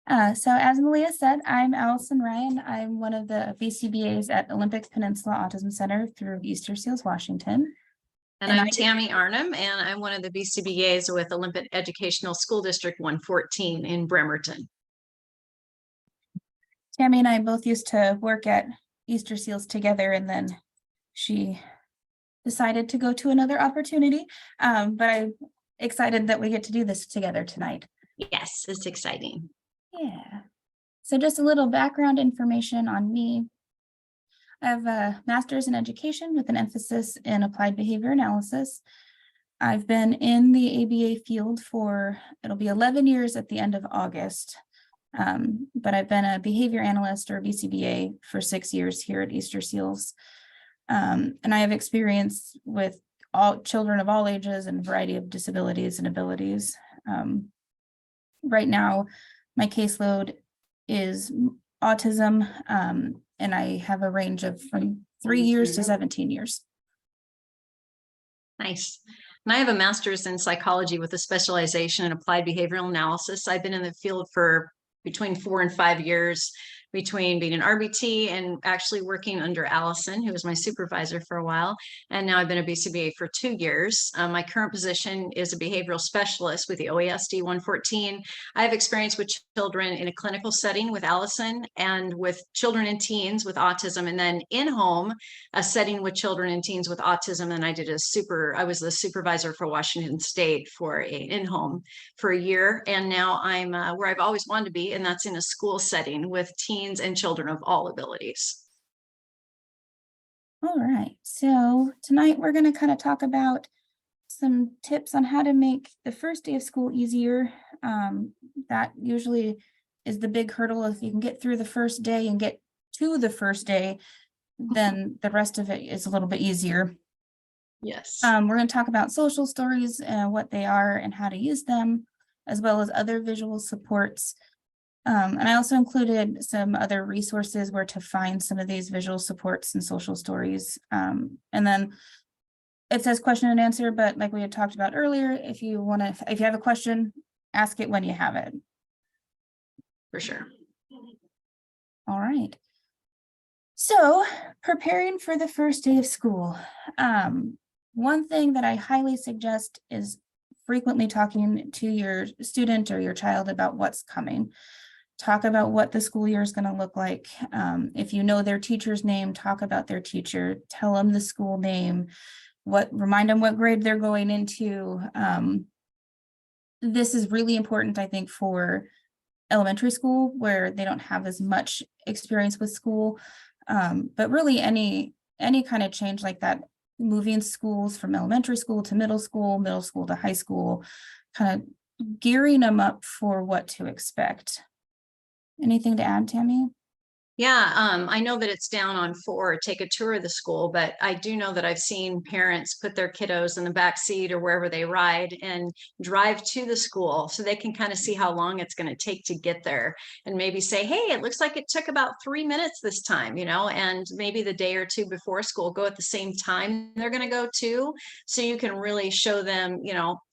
So as Malia said, I'm Allison Ryan. I'm one of the BCBAs at Olympic Peninsula Autism Center through Easter Seals, Washington. And I'm Tammy Arnhem, and I'm one of the BCBAs with Olympic Educational School District 114 in Bremerton. Tammy and I both used to work at Easter Seals together, and then she decided to go to another opportunity. But I'm excited that we get to do this together tonight. Yes, it's exciting. Yeah. So just a little background information on me. I have a master's in education with an emphasis in applied behavior analysis. I've been in the ABA field for, it'll be 11 years at the end of August. But I've been a behavior analyst or BCBA for 6 years here at Easter Seals. And I have experience with all children of all ages and a variety of disabilities and abilities. Right now, my caseload is autism, and I have a range of from 3 years to 17 years. Nice. And I have a master's in psychology with a specialization in applied behavioral analysis. I've been in the field for between 4 and 5 years, between being an RBT and actually working under Allison, who was my supervisor for a while. And now I've been a BCBA for 2 years. My current position is a behavioral specialist with the OASD 114. I have experience with children in a clinical setting with Allison and with children and teens with autism, and then in home, a setting with children and teens with autism. And I was the supervisor for Washington State for a in-home for a year. And now I'm where I've always wanted to be, and that's in a school setting with teens and children of all abilities. All right, so tonight we're going to kind of talk about some tips on how to make the first day of school easier. That usually is the big hurdle. If you can get through the first day and get to the first day, then the rest of it is a little bit easier. Yes. We're going to talk about social stories, what they are and how to use them, as well as other visual supports. And I also included some other resources where to find some of these visual supports and social stories. And then it says question and answer, but like we had talked about earlier, if you have a question, ask it when you have it. For sure. All right. So preparing for the first day of school. One thing that I highly suggest is frequently talking to your student or your child about what's coming. Talk about what the school year is going to look like. If you know their teacher's name, talk about their teacher, tell them the school name, remind them what grade they're going into. This is really important, I think, for elementary school where they don't have as much experience with school. But really any kind of change like that, moving schools from elementary school to middle school to high school, kind of gearing them up for what to expect. Anything to add, Tammy? Yeah, I know that it's down on 4, take a tour of the school, but I do know that I've seen parents put their kiddos in the back seat or wherever they ride and drive to the school so they can kind of see how long it's going to take to get there, and maybe say, hey, it looks like it took about 3 minutes this time, and maybe the day or two before school, go at the same time they're going to go to, so you can really show them,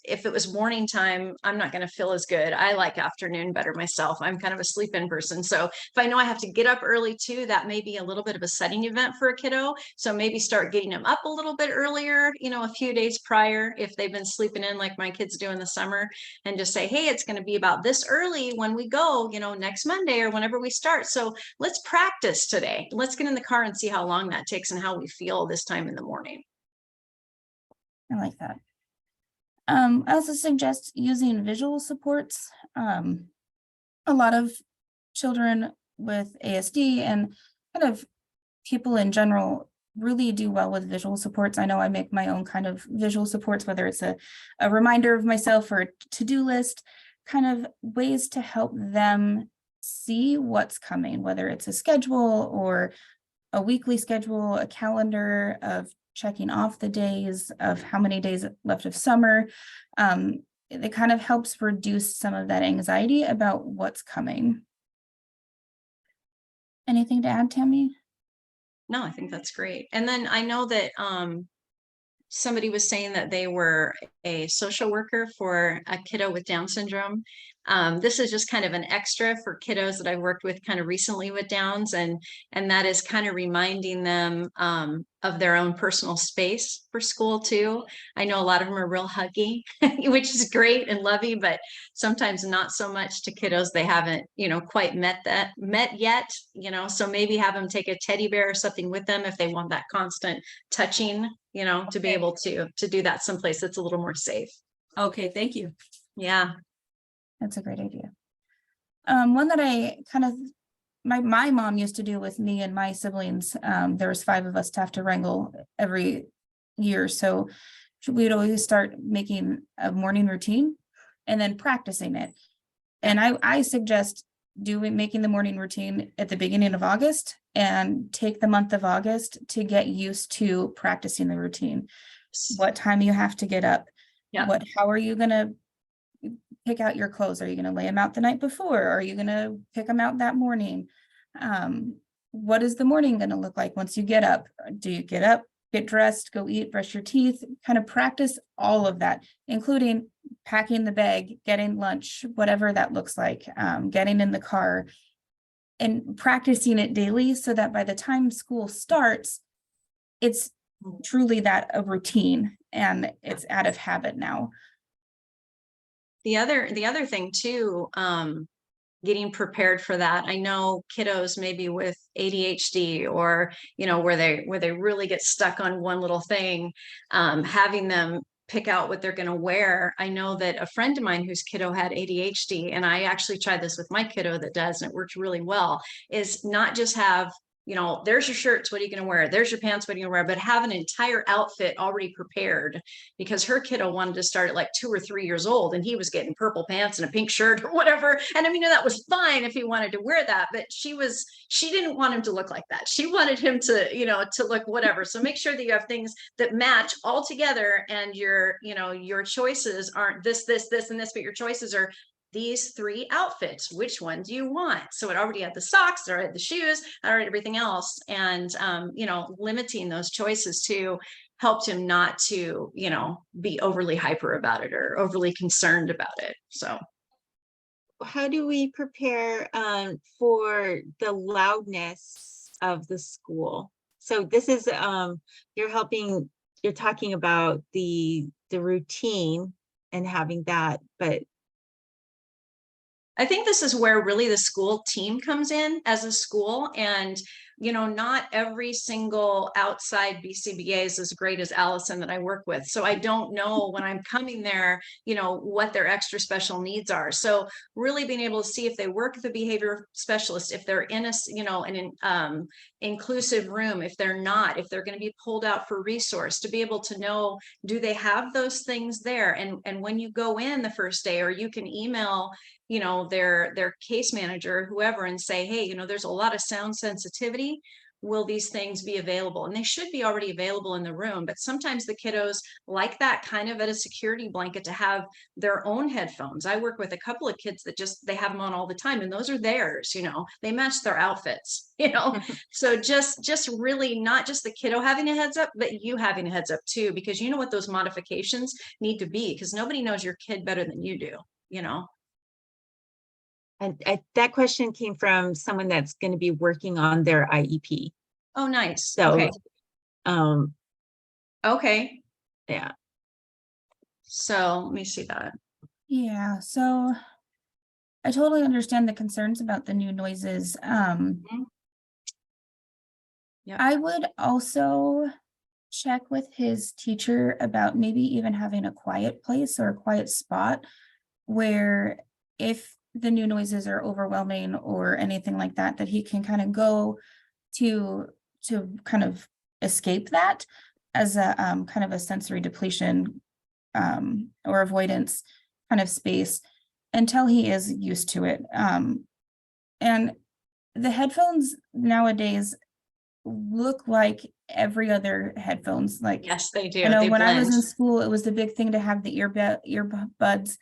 if it was morning time, I'm not going to feel as good. I like afternoon better myself. I'm kind of a sleep-in person. So if I know I have to get up early too, that may be a little bit of a setting event for a kiddo. So maybe start getting them up a little bit earlier, a few days prior, if they've been sleeping in like my kids do in the summer, and just say, hey, it's going to be about this early when we go, next Monday or whenever we start. So let's practice today. Let's get in the car and see how long that takes and how we feel this time in the morning. I like that. I also suggest using visual supports. A lot of children with ASD and kind of people in general really do well with visual supports. I know I make my own kind of visual supports, whether it's a reminder of myself or a to-do list, kind of ways to help them see what's coming, whether it's a schedule or a weekly schedule, a calendar of checking off the days of how many days left of summer. It kind of helps reduce some of that anxiety about what's coming. Anything to add, Tammy? No, I think that's great. And then I know that somebody was saying that they were a social worker for a kiddo with Down syndrome. This is just kind of an extra for kiddos that I've worked with kind of recently with Downs, and that is kind of reminding them of their own personal space for school too. I know a lot of them are real huggy, which is great and lovey, but sometimes not so much to kiddos they haven't, quite met yet, so maybe have them take a teddy bear or something with them if they want that constant touching, to be able to do that someplace that's a little more safe. Okay, thank you. Yeah. That's a great idea. One that I kind of, my mom used to do with me and my siblings, there was 5 of us to have to wrangle every year. So we'd always start making a morning routine and then practicing it. And I suggest making the morning routine at the beginning of August and take the month of August to get used to practicing the routine. What time you have to get up. Yeah. How are you gonna pick out your clothes? Are you going to lay them out the night before? Are you going to pick them out that morning? What is the morning going to look like once you get up? Do you get up, get dressed, go eat, brush your teeth, kind of practice all of that, including packing the bag, getting lunch, whatever that looks like, getting in the car and practicing it daily so that by the time school starts, it's truly a routine and it's out of habit now. The other thing too, getting prepared for that. I know kiddos maybe with ADHD or, where they really get stuck on one little thing, having them pick out what they're going to wear. I know that a friend of mine whose kiddo had ADHD, and I actually tried this with my kiddo that does, and it worked really well, is not just have, there's your shirts, what are you going to wear? There's your pants, what are you going to wear? But have an entire outfit already prepared, because her kiddo wanted to start at like 2 or 3 years old, and he was getting purple pants and a pink shirt or whatever. And I mean, that was fine if he wanted to wear that, but she didn't want him to look like that. She wanted him to, to look whatever. So make sure that you have things that match all together, and your choices aren't this, and this, but your choices are these 3 outfits. Which one do you want? So it already had the socks, it already had the shoes, already everything else. And, limiting those choices to helped him not to, be overly hyper about it or overly concerned about it. So how do we prepare for the loudness of the school? So this is you're talking about the routine and having that, but I think this is where really the school team comes in as a school. And, not every single outside BCBA is as great as Allison that I work with. So I don't know when I'm coming there, what their extra special needs are. So really being able to see if they work with a behavior specialist, if they're in an inclusive room, if they're not, if they're going to be pulled out for resource, to be able to know, do they have those things there? And when you go in the first day, or you can email their case manager, whoever, and say, hey, there's a lot of sound sensitivity. Will these things be available? And they should be already available in the room, but sometimes the kiddos like that kind of at a security blanket to have their own headphones. I work with a couple of kids that they have them on all the time, and those are theirs, they match their outfits, so just really not just the kiddo having a heads up, but you having a heads up too, because you know what those modifications need to be, because nobody knows your kid better than you do. And that question came from someone that's going to be working on their IEP. Oh, nice. So, okay. Okay. Yeah. So let me see that. Yeah, so I totally understand the concerns about the new noises. Yeah. I would also check with his teacher about maybe even having a quiet place or a quiet spot where, if the new noises are overwhelming or anything like that, that he can kind of go to kind of escape that as a kind of a sensory depletion or avoidance kind of space until he is used to it. And the headphones nowadays look like every other headphones. Like, yes, they do. I know they when I was in blend. school, it was the big thing to have the earbuds,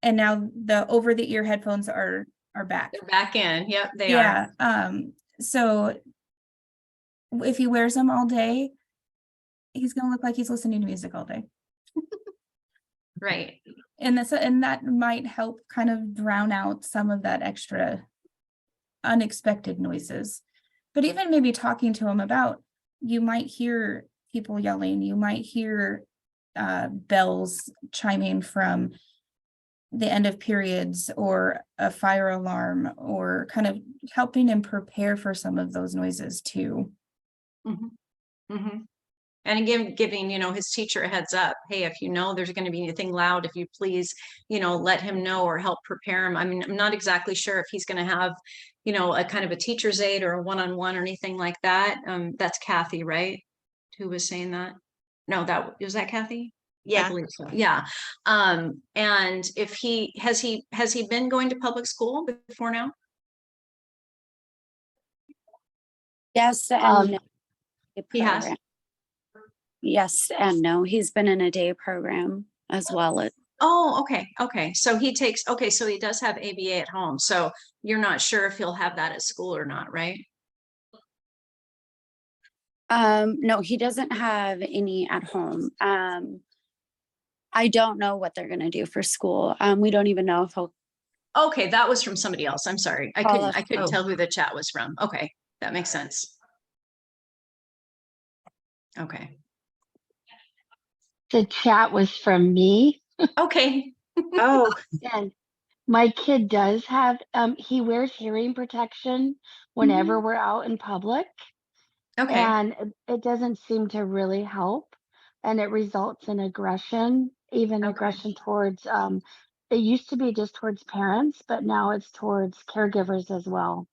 and now the over the ear headphones are back. They're back in. Yep, they are. So if he wears them all day, he's gonna look like he's listening to music all day. Right. And that might help kind of drown out some of that extra unexpected noises. But even maybe talking to him about, you might hear people yelling, you might hear bells chiming from the end of periods or a fire alarm, or kind of helping him prepare for some of those noises too. Mhm. Mhm. And again, giving, his teacher a heads up. Hey, if you know there's going to be anything loud, if you please, let him know or help prepare him. I mean, I'm not exactly sure if he's going to have, a kind of a teacher's aide or a one-on-one or anything like that. That's Kathy, right? Who was saying that? No, was that Kathy? I Yeah. believe so. Yeah. And if has he been going to public school before now? Yes and no. He has. Program. Yes and no. He's been in a day program as well. Oh, okay. Okay. So so he does have ABA at home. So you're not sure if he'll have that at school or not, right? No, he doesn't have any at home. I don't know what they're gonna do for school. We don't even know if he'll. Okay, that was from somebody else. I'm sorry. I couldn't Oh. tell who the chat was from. Okay, that makes sense. Okay. The chat was from me, Okay. Oh, and my kid does have, he wears hearing protection whenever we're out in public, Okay. and it doesn't seem to really help, and it results in aggression, even Okay. aggression towards, it used to be just towards parents, but now it's towards caregivers as well.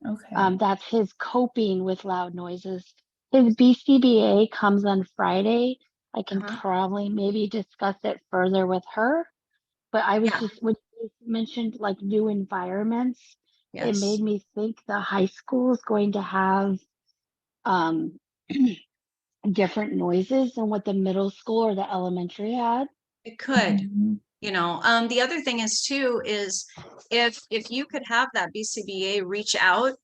Okay. That's his coping with loud noises. His BCBA comes on Friday. I can Uh-huh. probably maybe discuss it further with her. But I was Yeah. just, when you mentioned like new environments, it Yes. made me think the high school is going to have um different noises than what the middle school or the elementary had. It could. Mhm. The other thing is too, is if you could have that BCBA reach out,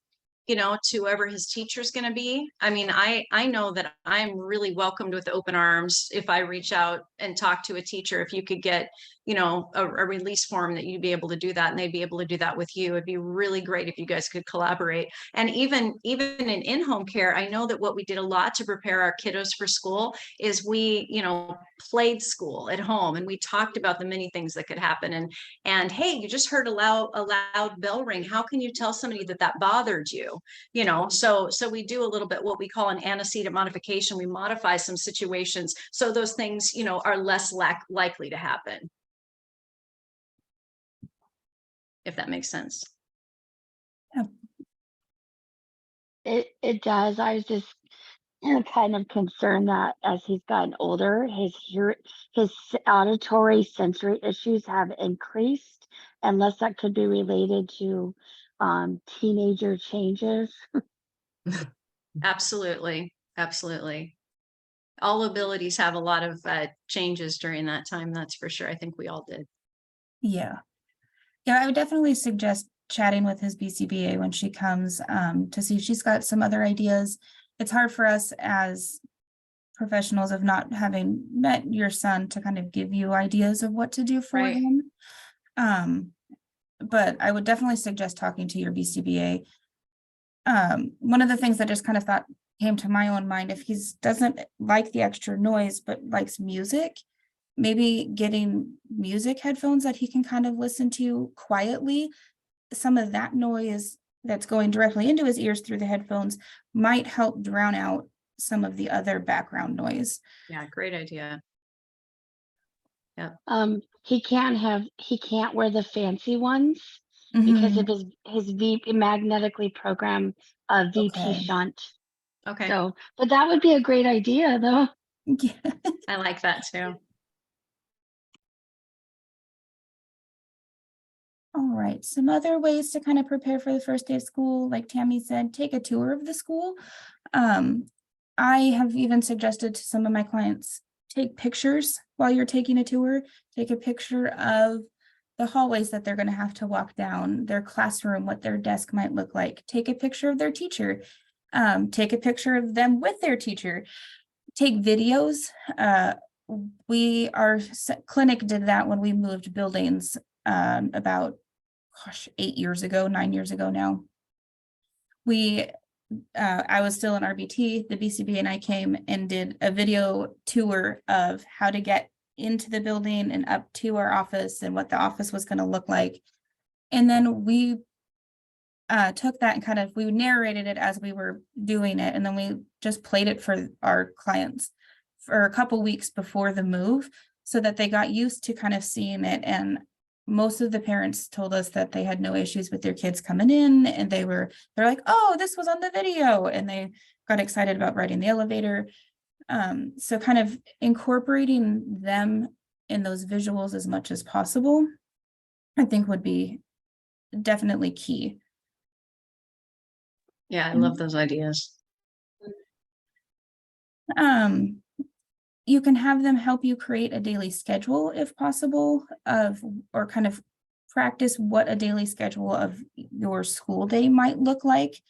to whoever his teacher's going to be. I mean, I know that I'm really welcomed with open arms if I reach out and talk to a teacher. If you could get, a release form that you'd be able to do that, and they'd be able to do that with you. It'd be really great if you guys could collaborate. And even in-home care, I know that what we did a lot to prepare our kiddos for school is we, played school at home, and we talked about the many things that could happen. And hey, you just heard a loud bell ring. How can you tell somebody that bothered you? So we do a little bit what we call an antecedent modification. We modify some situations so those things, are less likely to happen. If that makes sense. It does. I was just kind of concerned that as he's gotten older, his auditory sensory issues have increased, unless that could be related to teenager changes. Absolutely. Absolutely. All abilities have a lot of changes during that time. That's for sure. I think we all did. Yeah. Yeah, I would definitely suggest chatting with his BCBA when she comes to see if she's got some other ideas. It's hard for us as professionals of not having met your son to kind of give you ideas of what to do for Right. him. But I would definitely suggest talking to your BCBA. One of the things that just kind of came to my own mind, if he doesn't like the extra noise but likes music, maybe getting music headphones that he can kind of listen to quietly. Some of that noise that's going directly into his ears through the headphones might help drown out some of the other background noise. Yeah, great idea. Yeah. He can't wear the fancy ones because of his magnetically programmed VP Okay. shunt. Okay. So, but that would be a great idea though. Yeah. I like that too. All right, some other ways to kind of prepare for the first day of school, like Tammy said, take a tour of the school. I have even suggested to some of my clients, take pictures while you're taking a tour. Take a picture of the hallways that they're going to have to walk down, their classroom, what their desk might look like. Take a picture of their teacher. Take a picture of them with their teacher. Take videos our clinic did that when we moved buildings about 8 years ago, 9 years ago now. I was still in RBT, the BCB and I came and did a video tour of how to get into the building and up to our office and what the office was going to look like. And then we took that and we narrated it as we were doing it. And then we just played it for our clients for a couple weeks before the move so that they got used to seeing it. And most of the parents told us that they had no issues with their kids coming in, and they're like, oh, this was on the video, and they got excited about riding the elevator. So incorporating them in those visuals as much as possible, I think would be definitely key. Yeah, I love those ideas. You can have them help you create a daily schedule if possible or practice what a daily schedule of your school day might look like,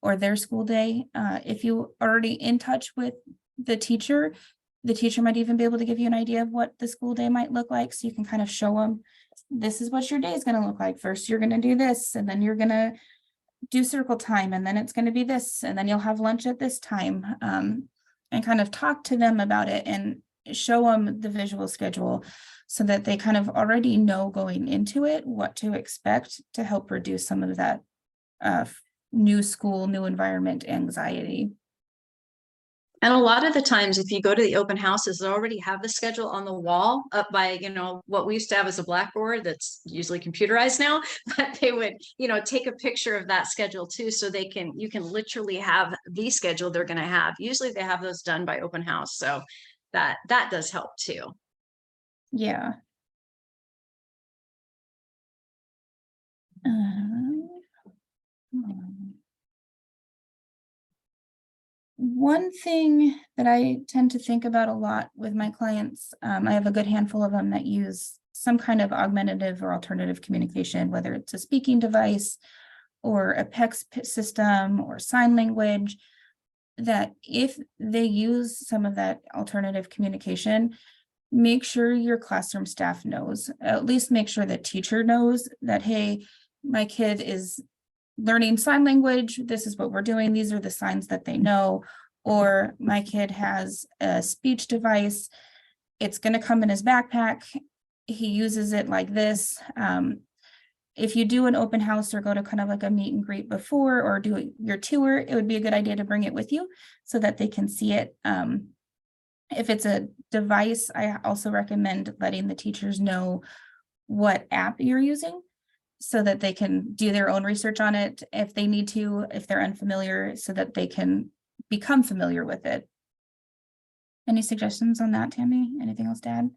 or their school day. If you are already in touch with the teacher might even be able to give you an idea of what the school day might look like. So you can show them, this is what your day is going to look like. First, you're going to do this, and then you're going to do circle time, and then it's going to be this, and then you'll have lunch at this time. And talk to them about it and show them the visual schedule so that they already know going into it what to expect to help reduce some of that new school, new environment anxiety. And a lot of the times, if you go to the open houses, they already have the schedule on the wall up by, what we used to have as a blackboard that's usually computerized now, but they would, take a picture of that schedule too. So you can literally have the schedule they're going to have. Usually they have those done by open house. So that does help too. Yeah. One thing that I tend to think about a lot with my clients, I have a good handful of them that use some kind of augmentative or alternative communication, whether it's a speaking device or a PECS system or sign language, that if they use some of that alternative communication, make sure your classroom staff knows, at least make sure the teacher knows that, hey, my kid is learning sign language. This is what we're doing. These are the signs that they know. Or my kid has a speech device. It's going to come in his backpack. He uses it like this. If you do an open house or go to a meet and greet before or do your tour, it would be a good idea to bring it with you so that they can see it. If it's a device, I also recommend letting the teachers know what app you're using, so that they can do their own research on it if they need to, if they're unfamiliar, so that they can become familiar with it. Any suggestions on that, Tammy? Anything else to add?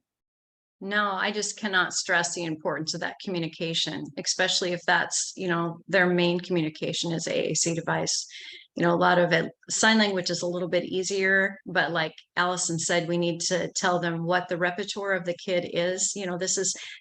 No, I just cannot stress the importance of that communication, especially if that's, their main communication is AAC device. A lot of it, sign language is a little bit easier, but like Allison said, we need to tell them what the repertoire of the kid is.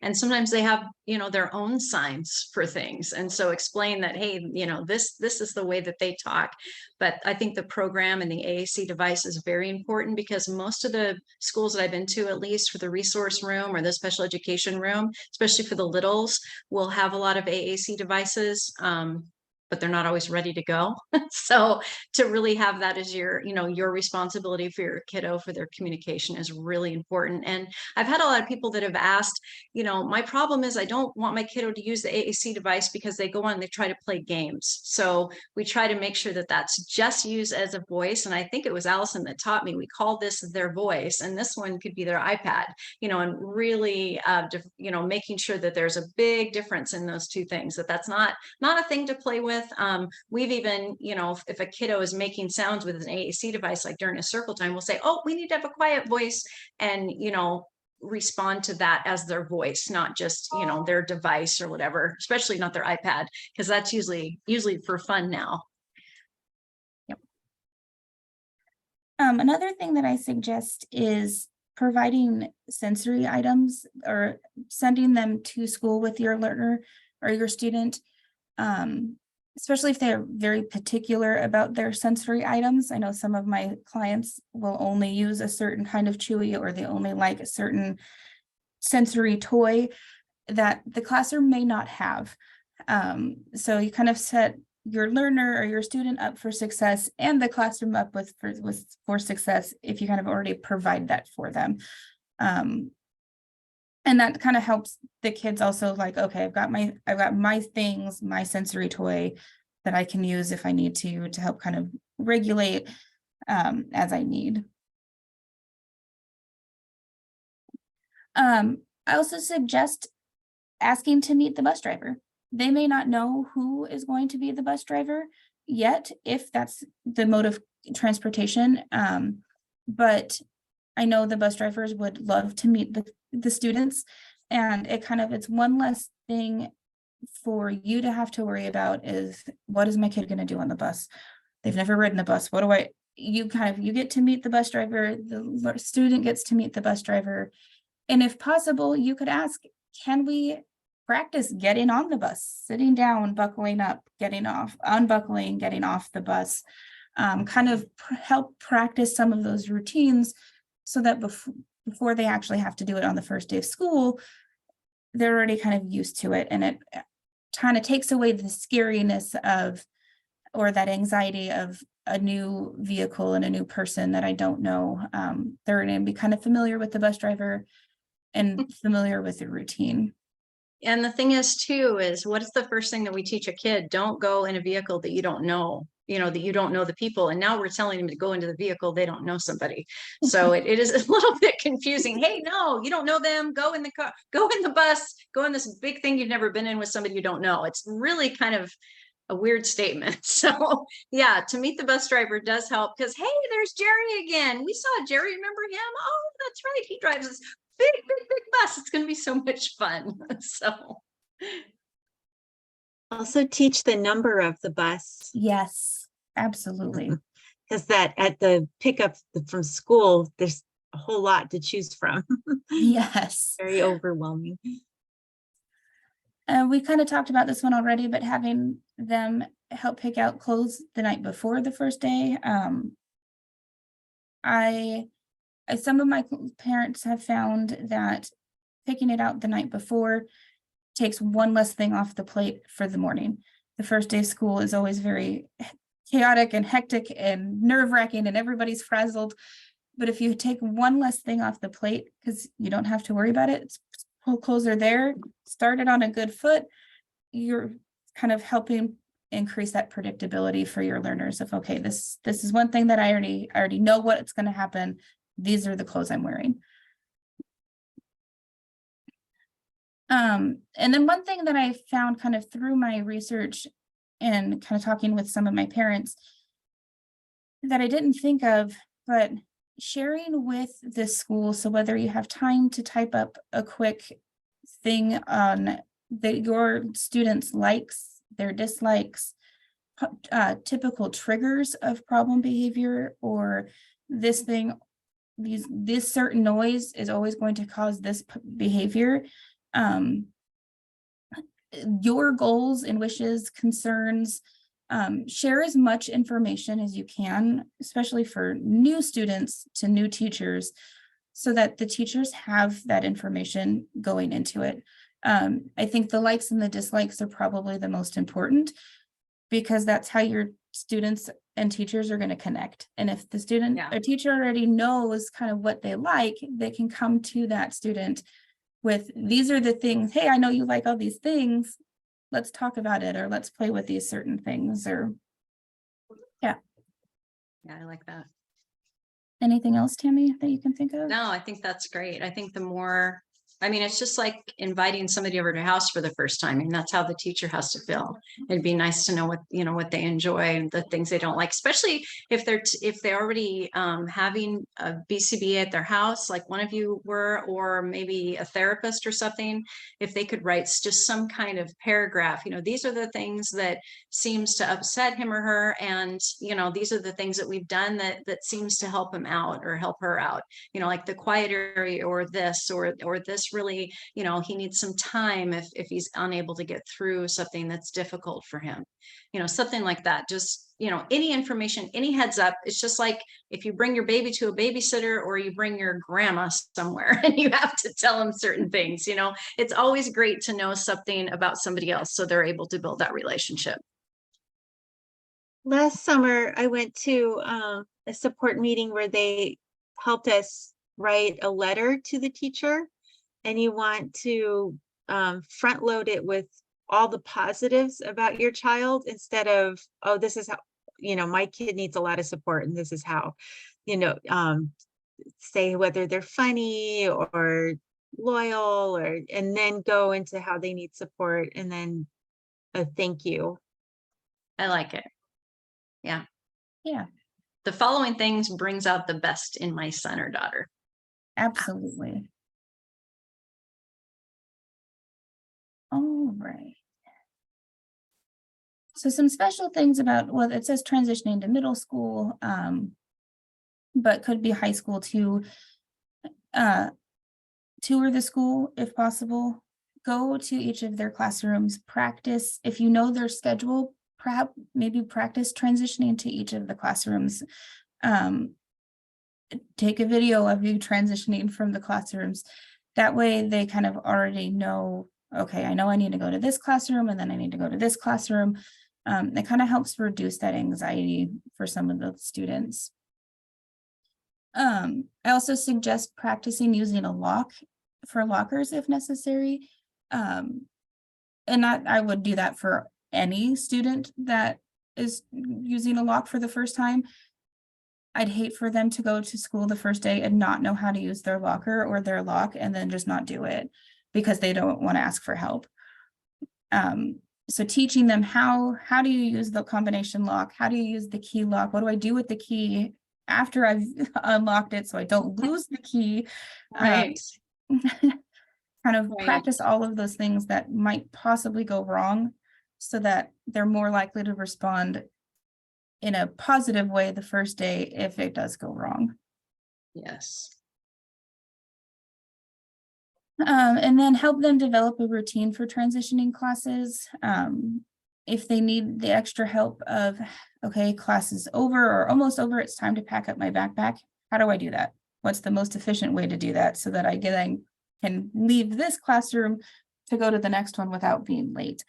And sometimes they have, their own signs for things. And so explain that, hey, this is the way that they talk. But I think the program and the AAC device is very important, because most of the schools that I've been to, at least for the resource room or the special education room, especially for the littles, will have a lot of AAC devices. But they're not always ready to go. So to really have that as your responsibility for your kiddo, for their communication, is really important. And I've had a lot of people that have asked, my problem is I don't want my kiddo to use the AAC device because they go on and they try to play games. So we try to make sure that that's just used as a voice. And I think it was Allison that taught me, we call this their voice, and this one could be their iPad, and really, making sure that there's a big difference in those two things, that's not a thing to play with. We've even, if a kiddo is making sounds with an AAC device, like during a circle time, we'll say, oh, we need to have a quiet voice, and, respond to that as their voice, not just, their device or whatever, especially not their iPad, because that's usually for fun now. Yep. Another thing that I suggest is providing sensory items or sending them to school with your learner or your student. especially if they're very particular about their sensory items. I know some of my clients will only use a certain kind of chewy, or they only like a certain sensory toy that the classroom may not have. So you kind of set your learner or your student up for success, and the classroom up for success if you kind of already provide that for them. And that kind of helps the kids also, like, okay, I've got my things, my sensory toy that I can use if I need to help kind of regulate as I need. I also suggest asking to meet the bus driver. They may not know who is going to be the bus driver yet, if that's the mode of transportation. But I know the bus drivers would love to meet the students, and it's one less thing for you to have to worry about is, what is my kid going to do on the bus? They've never ridden a bus. You get to meet the bus driver, the student gets to meet the bus driver. And if possible, you could ask, can we practice getting on the bus, sitting down, buckling up, getting off, unbuckling, getting off the bus, help practice some of those routines so that before they actually have to do it on the first day of school, they're already kind of used to it. And it kind of takes away the scariness of, or that anxiety of, a new vehicle and a new person that I don't know. They're going to be kind of familiar with the bus driver and familiar with the routine. And the thing is too, is what is the first thing that we teach a kid? Don't go in a vehicle that you don't know, that you don't know the people. And now we're telling them to go into the vehicle, they don't know somebody. So it is a little bit confusing. Hey, no, you don't know them. Go in the car, go in the bus, go in this big thing you've never been in with somebody you don't know. It's really kind of a weird statement. So yeah, to meet the bus driver does help, because hey, there's Jerry again. We saw Jerry, remember him? Oh, that's right. He drives this big bus. It's going to be so much fun. So Also teach the number of the bus. Yes, absolutely. Because that at the pickup from school, there's a whole lot to choose from. Yes. Very overwhelming. We kind of talked about this one already, but having them help pick out clothes the night before the first day. Some of my parents have found that picking it out the night before takes one less thing off the plate for the morning. The first day of school is always very chaotic and hectic and nerve-wracking, and everybody's frazzled. But if you take one less thing off the plate, because you don't have to worry about it, clothes are there, started on a good foot, you're kind of helping increase that predictability for your learners of, okay, this is one thing that I already know what's going to happen. These are the clothes I'm wearing. And then one thing that I found kind of through my research and kind of talking with some of my parents that I didn't think of, but sharing with the school. So whether you have time to type up a quick thing on your students' likes, their dislikes, typical triggers of problem behavior, or this certain noise is always going to cause this behavior. Your goals and wishes, concerns, share as much information as you can, especially for new students to new teachers, so that the teachers have that information going into it. I think the likes and the dislikes are probably the most important, because that's how your students and teachers are going to connect. And if the student or teacher already knows kind of what they like, they can come to that student with, these are the things, hey, I know you like all these things, let's talk about it, or let's play with these certain things, or yeah, I like that. Anything else, Tammy, that you can think of? No, I think that's great. I think it's just like inviting somebody over to your house for the first time, and that's how the teacher has to feel. It'd be nice to know what they enjoy, the things they don't like, especially if they're already having a BCBA at their house, like one of you were, or maybe a therapist or something. If they could write just some kind of paragraph, these are the things that seems to upset him or her, and these are the things that we've done that seems to help him out or help her out. Like the quiet area, or this just really, you know, he needs some time if he's unable to get through something that's difficult for him, you know, something like that. Just, you know, any information, any heads up. It's just like if you bring your baby to a babysitter or you bring your grandma somewhere and you have to tell them certain things, you know, it's always great to know something about somebody else so they're able to build that relationship. Last summer, I went to a support meeting where they helped us write a letter to the teacher, and you want to front load it with all the positives about your child instead of, oh, this is how, you know, my kid needs a lot of support and this is how, you know, say whether they're funny or loyal, or and then go into how they need support, and then a thank you. I like it. Yeah. Yeah, The following things brings out the best in my son or daughter. absolutely. All right. So some special things about, well, it says transitioning to middle school, but could be high school too. Tour the school if possible. Go to each of their classrooms, practice. If you know their schedule, perhaps maybe practice transitioning to each of the classrooms. Take a video of you transitioning from the classrooms. That way they kind of already know, okay, I know I need to go to this classroom and then I need to go to this classroom. It kind of helps reduce that anxiety for some of the students. I also suggest practicing using a lock for lockers if necessary. And I would do that for any student that is using a lock for the first time. I'd hate for them to go to school the first day and not know how to use their locker or their lock and then just not do it because they don't want to ask for help. So teaching them how do you use the combination lock? How do you use the key lock? What do I do with the key after I've unlocked it so I don't lose the key? Right. Kind of Right. practice all of those things that might possibly go wrong so that they're more likely to respond in a positive way the first day if it does go wrong. Yes. And then help them develop a routine for transitioning classes. If they need the extra help of, okay, class is over or almost over, it's time to pack up my backpack. How do I do that? What's the most efficient way to do that so that I can leave this classroom to go to the next one without being late?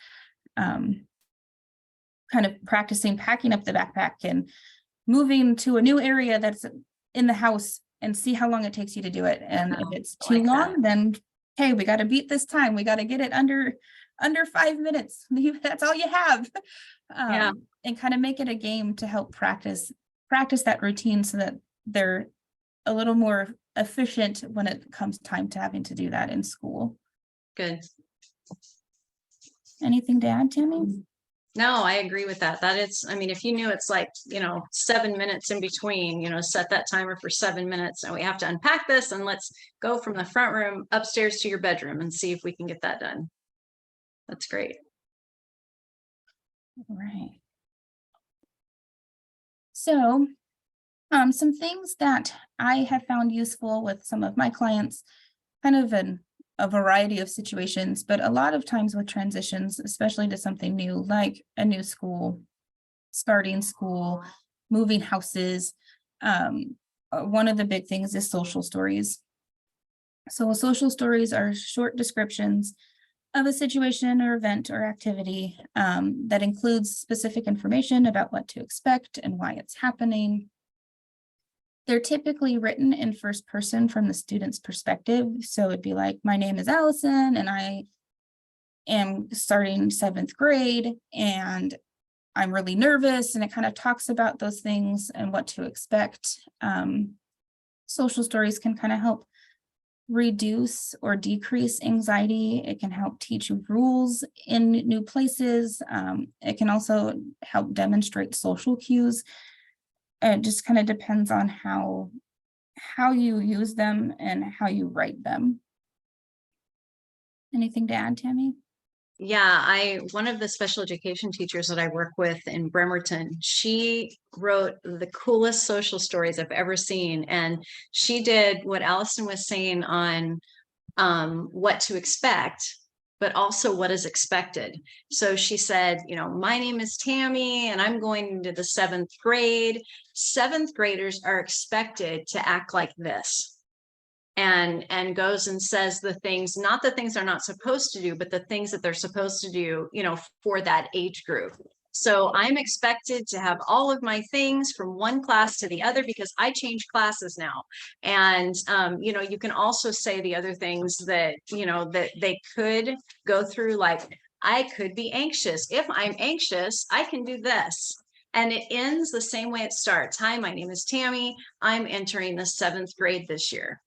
Kind of practicing packing up the backpack and moving to a new area that's in the house and see how long it takes you to do it. And if it's I too like long, that. then hey, we got to beat this time. We got to get it under 5 minutes. That's all you have. Yeah. And kind of make it a game to help practice that routine so that they're a little more efficient when it comes time to having to do that in school. Good. Anything to add, Tammy? No, I agree with that. That is, I mean, if you knew it's like, you know, 7 minutes in between, you know, set that timer for 7 minutes and we have to unpack this and let's go from the front room upstairs to your bedroom and see if we can get that done. That's great. All right. So, some things that I have found useful with some of my clients, kind of in a variety of situations, but a lot of times with transitions, especially to something new, like a new school, starting school, moving houses. One of the big things is social stories. So social stories are short descriptions of a situation or event or activity that includes specific information about what to expect and why it's happening. They're typically written in first person from the student's perspective. So it'd be like, my name is Allison and I am starting 7th grade and I'm really nervous, and it kind of talks about those things and what to expect. Social stories can kind of help reduce or decrease anxiety. It can help teach you rules in new places. It can also help demonstrate social cues. It just kind of depends on how you use them and how you write them. Anything to add, Tammy? Yeah, one of the special education teachers that I work with in Bremerton, she wrote the coolest social stories I've ever seen. And she did what Allison was saying on what to expect, but also what is expected. So she said, you know, my name is Tammy and I'm going into the 7th grade. 7th graders are expected to act like this. And goes and says the things, not the things they're not supposed to do, but the things that they're supposed to do, you know, for that age group. So I'm expected to have all of my things from one class to the other because I change classes now. And, you know, you can also say the other things that, you know, that they could go through, like, I could be anxious. If I'm anxious, I can do this. And it ends the same way it starts. Hi, my name is Tammy. I'm entering the 7th grade this year.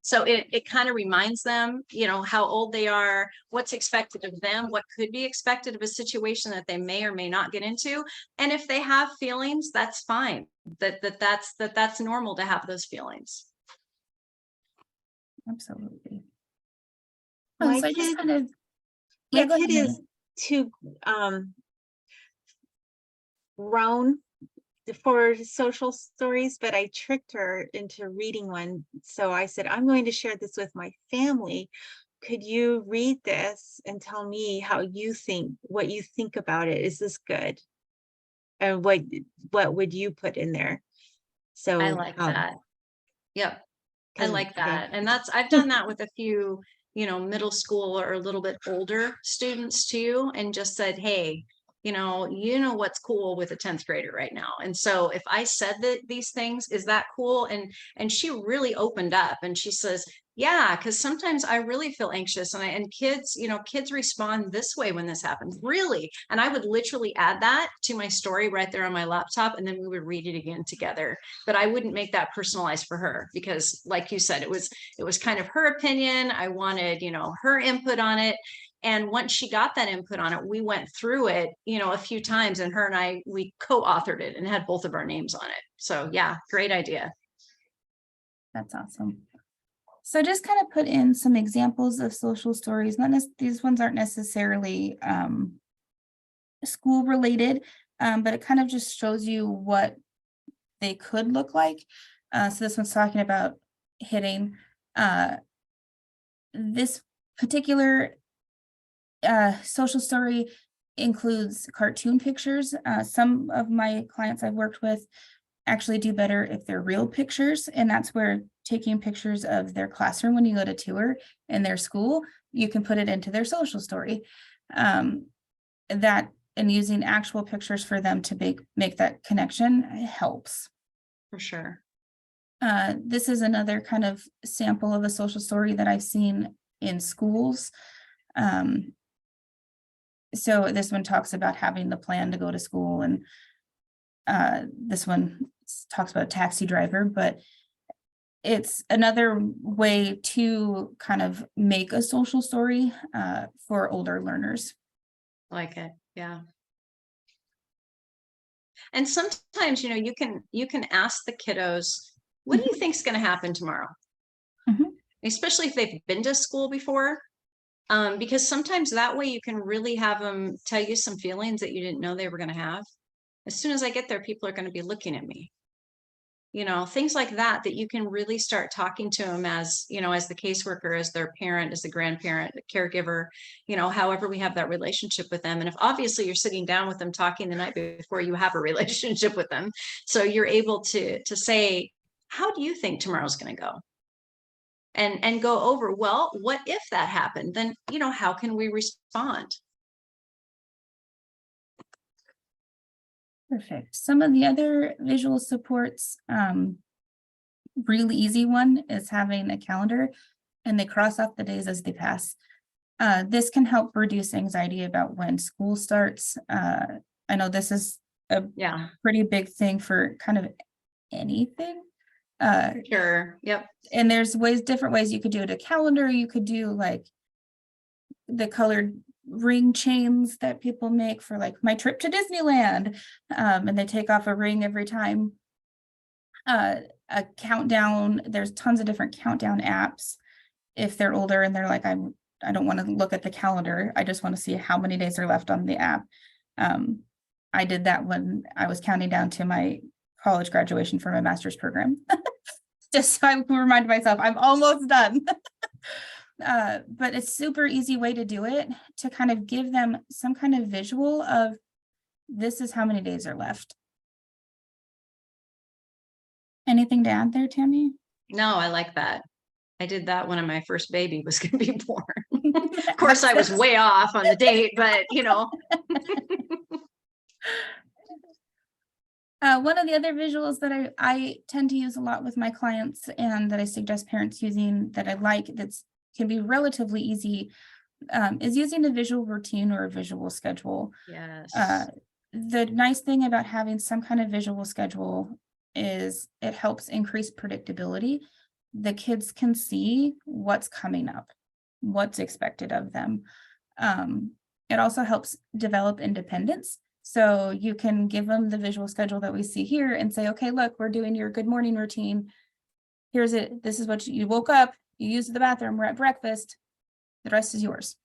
So it kind of reminds them, you know, how old they are, what's expected of them, what could be expected of a situation that they may or may not get into. And if they have feelings, that's fine. That's normal to have those feelings. Absolutely. My So I just kid- kind of, My go kid ahead, is too grown for social stories, but I tricked her into reading one. So I said, I'm going to share this with my family. Could you read this and tell me how you think, what you think about it? Is this good? And what would you put in there? So I like that. Yep. I 'cause- like okay. that. And I've done that with a few, you know, middle school or a little bit older students too, and just said, hey, you know what's cool with a 10th grader right now. And so if I said that these things, is that cool? And she really opened up and she says, yeah, because sometimes I really feel anxious and kids, you know, kids respond this way when this happens, really. And I would literally add that to my story right there on my laptop, and then we would read it again together. But I wouldn't make that personalized for her because, like you said, it was kind of her opinion. I wanted, you know, her input on it. And once she got that input on it, we went through it, you know, a few times, and her and I, we co-authored it and had both of our names on it. So yeah, great idea. That's awesome. So just kind of put in some examples of social stories. These ones aren't necessarily school related, but it kind of just shows you what they could look like. So this one's talking about hitting. This particular social story includes cartoon pictures. Some of my clients I've worked with actually do better if they're real pictures, and that's where taking pictures of their classroom when you go to tour in their school, you can put it into their social story. That and using actual pictures for them to make that connection helps. For sure. This is another kind of sample of a social story that I've seen in schools. So this one talks about having the plan to go to school, and this one talks about a taxi driver, but it's another way to kind of make a social story for older learners. Like it. Yeah. And sometimes, you know, you can ask the kiddos, what do you think is going to happen tomorrow? Mhm. Especially if they've been to school before. Because sometimes that way you can really have them tell you some feelings that you didn't know they were going to have. As soon as I get there, people are going to be looking at me. You know, things like that you can really start talking to them as, you know, as the caseworker, as their parent, as the grandparent, the caregiver, you know, however we have that relationship with them. And if obviously you're sitting down with them talking the night before, you have a relationship with them. So you're able to say, how do you think tomorrow's going to go? And go over, well, what if that happened? Then, you know, how can we respond? Perfect. Some of the other visual supports, really easy one is having a calendar and they cross off the days as they pass. This can help reduce anxiety about when school starts. I know this is a pretty big thing for kind of anything. Sure. Yep. And there's different ways you could do it. A calendar, you could do like the colored ring chains that people make for like my trip to Disneyland, and they take off a ring every time. A countdown, there's tons of different countdown apps. If they're older and they're like, I don't want to look at the calendar, I just want to see how many days are left on the app. I did that when I was counting down to my college graduation for my master's program. Just so I can remind myself I'm almost done. but it's super easy way to do it, to kind of give them some kind of visual of this is how many days are left. Anything to add there, Tammy? No, I like that. I did that when my first baby was going to be born. Of course, I was way off on the date, but you know. One of the other visuals that I tend to use a lot with my clients, and that I suggest parents using, that I like, that's can be relatively easy, is using a visual routine or a visual schedule. Yes. The nice thing about having some kind of visual schedule is it helps increase predictability. The kids can see what's coming up, what's expected of them. It also helps develop independence. So you can give them the visual schedule that we see here and say, okay, look, we're doing your good morning routine. Here's it. This is what you woke up, you used the bathroom, we're at breakfast. The rest is yours.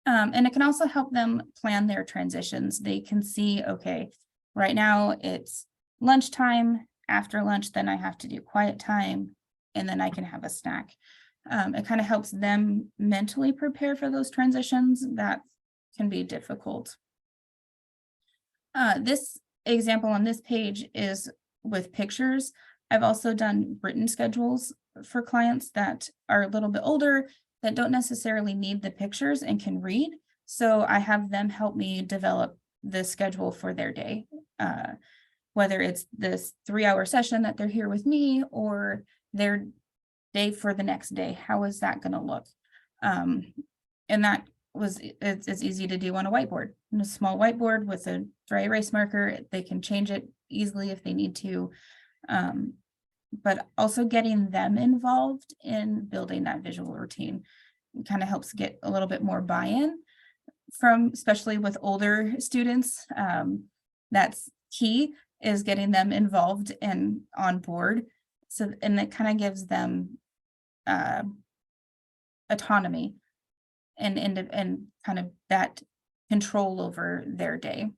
And it can also help them plan their transitions. They can see, okay, right now it's lunchtime. After lunch, then I have to do quiet time, and then I can have a snack. It kind of helps them mentally prepare for those transitions that can be difficult. This example on this page is with pictures. I've also done written schedules for clients that are a little bit older, that don't necessarily need the pictures and can read. So I have them help me develop the schedule for their day. Whether it's this 3-hour session that they're here with me, or their day for the next day, how is that going to look? And that it's easy to do on a whiteboard, in a small whiteboard with a dry erase marker. They can change it easily if they need to. But also getting them involved in building that visual routine kind of helps get a little bit more buy-in from, especially with older students. That's key, is getting them involved and on board. So, and it kind of gives them autonomy and kind of that control over their day.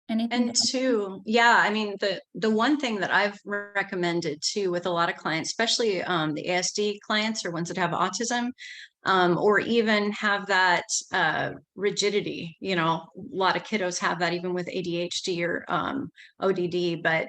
Anything And two, yeah, I mean, the one thing that I've recommended too with a lot of clients, especially the ASD clients or ones that have autism, or even have that rigidity, you know, a lot of kiddos have that even with ADHD or ODD, but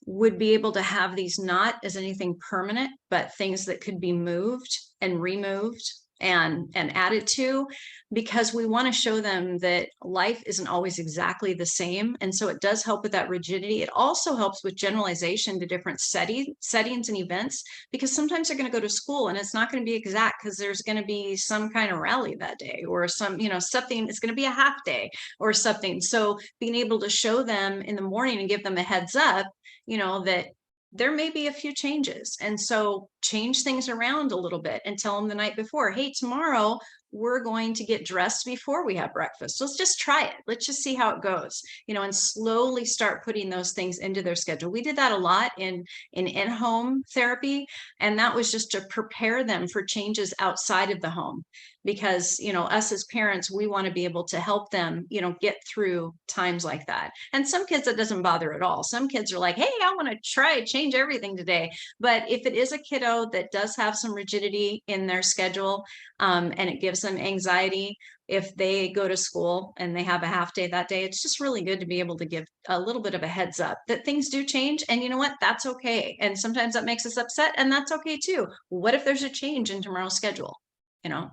would be able to have these not as anything permanent, but things that could be moved and removed and added to, because we want to show them that life isn't always exactly the same. And so it does help with that rigidity. It also helps with generalization to different settings and events, because sometimes they're going to go to school and it's not going to be exact, because there's going to be some kind of rally that day, or some, you know, something, it's going to be a half day or something. So being able to show them in the morning and give them a heads up, you know, that there may be a few changes. And so change things around a little bit and tell them the night before, hey, tomorrow we're going to get dressed before we have breakfast. So let's just try it. Let's just see how it goes, you know, and slowly start putting those things into their schedule. We did that a lot in in-home therapy. And that was just to prepare them for changes outside of the home, because, you know, us as parents, we want to be able to help them, you know, get through times like that. And some kids, that doesn't bother at all. Some kids are like, hey, I want to try change everything today. But if it is a kiddo that does have some rigidity in their schedule, and it gives them anxiety, if they go to school and they have a half day that day, it's just really good to be able to give a little bit of a heads up that things do change. And you know what, that's okay. And sometimes that makes us upset, and that's okay too. What if there's a change in tomorrow's schedule, you know?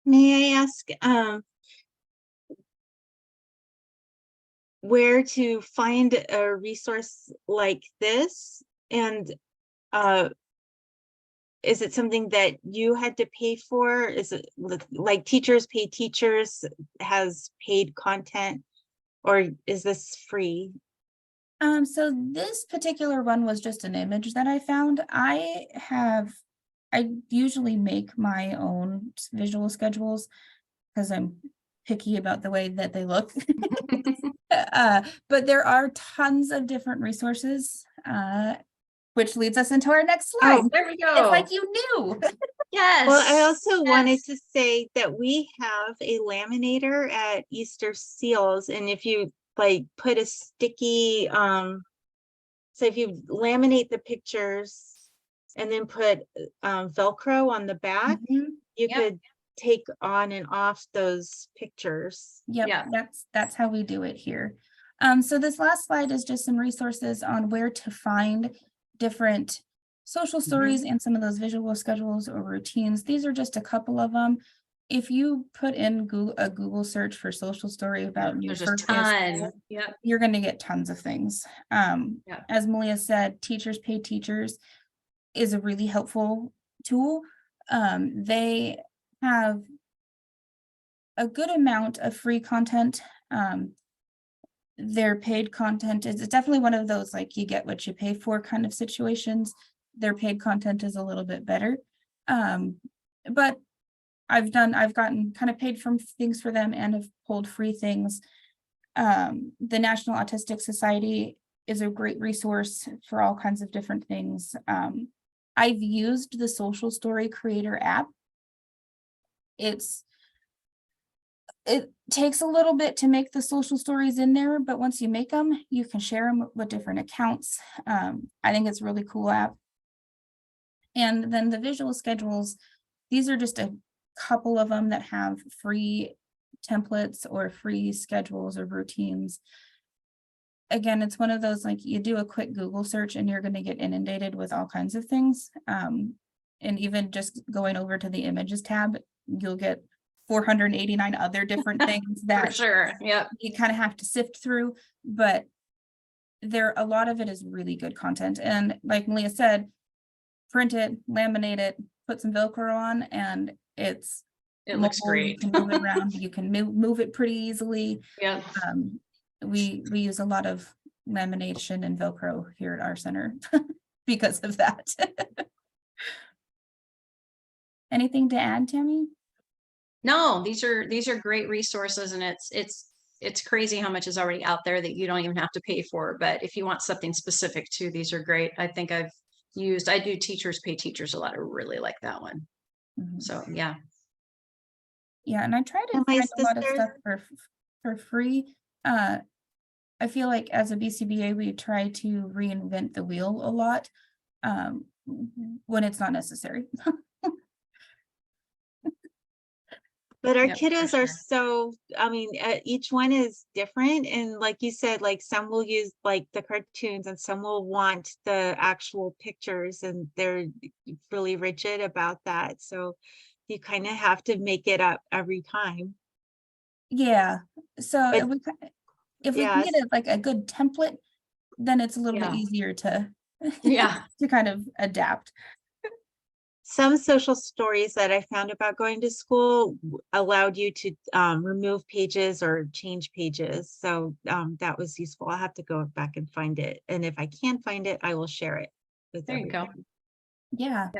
May I ask where to find a resource like this? And is it something that you had to pay for? Is it like teachers pay teachers, has paid content, or is this free? So this particular one was just an image that I found. I usually make my own visual schedules because I'm picky about the way that they look. But there are tons of different resources, which leads us into our next slide. Oh, there we go. It's like you knew. Yes. Well, I also wanted yes. to say that we have a laminator at Easter Seals, and if you like put a sticky, so if you laminate the pictures and then put Velcro on the back, Mhm. you Yep. could take on and off those pictures. Yep, Yeah. that's how we do it here. So this last slide is just some resources on where to find different social stories and some of those visual schedules or routines. These are just a couple of them. If you put in a Google search for social story about your There's a first day of ton. school, Yep. you're going to get tons of things. Yeah. As Malia said, Teachers Pay Teachers is a really helpful tool. They have a good amount of free content. Their paid content is definitely one of those like you get what you pay for kind of situations. Their paid content is a little bit better. But I've gotten kind of paid from things for them and have pulled free things. The National Autistic Society is a great resource for all kinds of different things. I've used the Social Story Creator app. It takes a little bit to make the social stories in there, but once you make them, you can share them with different accounts. I think it's a really cool app. And then the visual schedules, these are just a couple of them that have free templates or free schedules or routines. Again, it's one of those, like you do a quick Google search and you're going to get inundated with all kinds of things. And even just going over to the images tab, you'll get 489 other different things For that sure. Yep. you kind of have to sift through, but a lot of it is really good content. And like Malia said, print it, laminate it, put some Velcro on, and It looks mobile. You great. can move it around, you can move it pretty easily. Yep. We use a lot of lamination and Velcro here at our center because of that. Anything to add, Tammy? No, these are great resources, and it's crazy how much is already out there that you don't even have to pay for. But if you want something specific too, these are great. I think I do Teachers Pay Teachers a lot. I really like that one. Mhm. So yeah. Yeah, and I try to And my find a lot of sister- stuff for free. I feel like as a BCBA, we try to reinvent the wheel a lot when it's not necessary. But our Yep, for kiddos are sure. so, I mean, each one is different. And like you said, like some will use like the cartoons and some will want the actual pictures, and they're really rigid about that. So you kind of have to make it up every time. Yeah, so But if we can yes. get it like a good template, then it's a little bit Yeah. easier to Yeah. to kind of adapt. Some social stories that I found about going to school allowed you to remove pages or change pages. So that was useful. I'll have to go back and find it. And if I can't find it, I will share it with There you go. everybody. Yeah.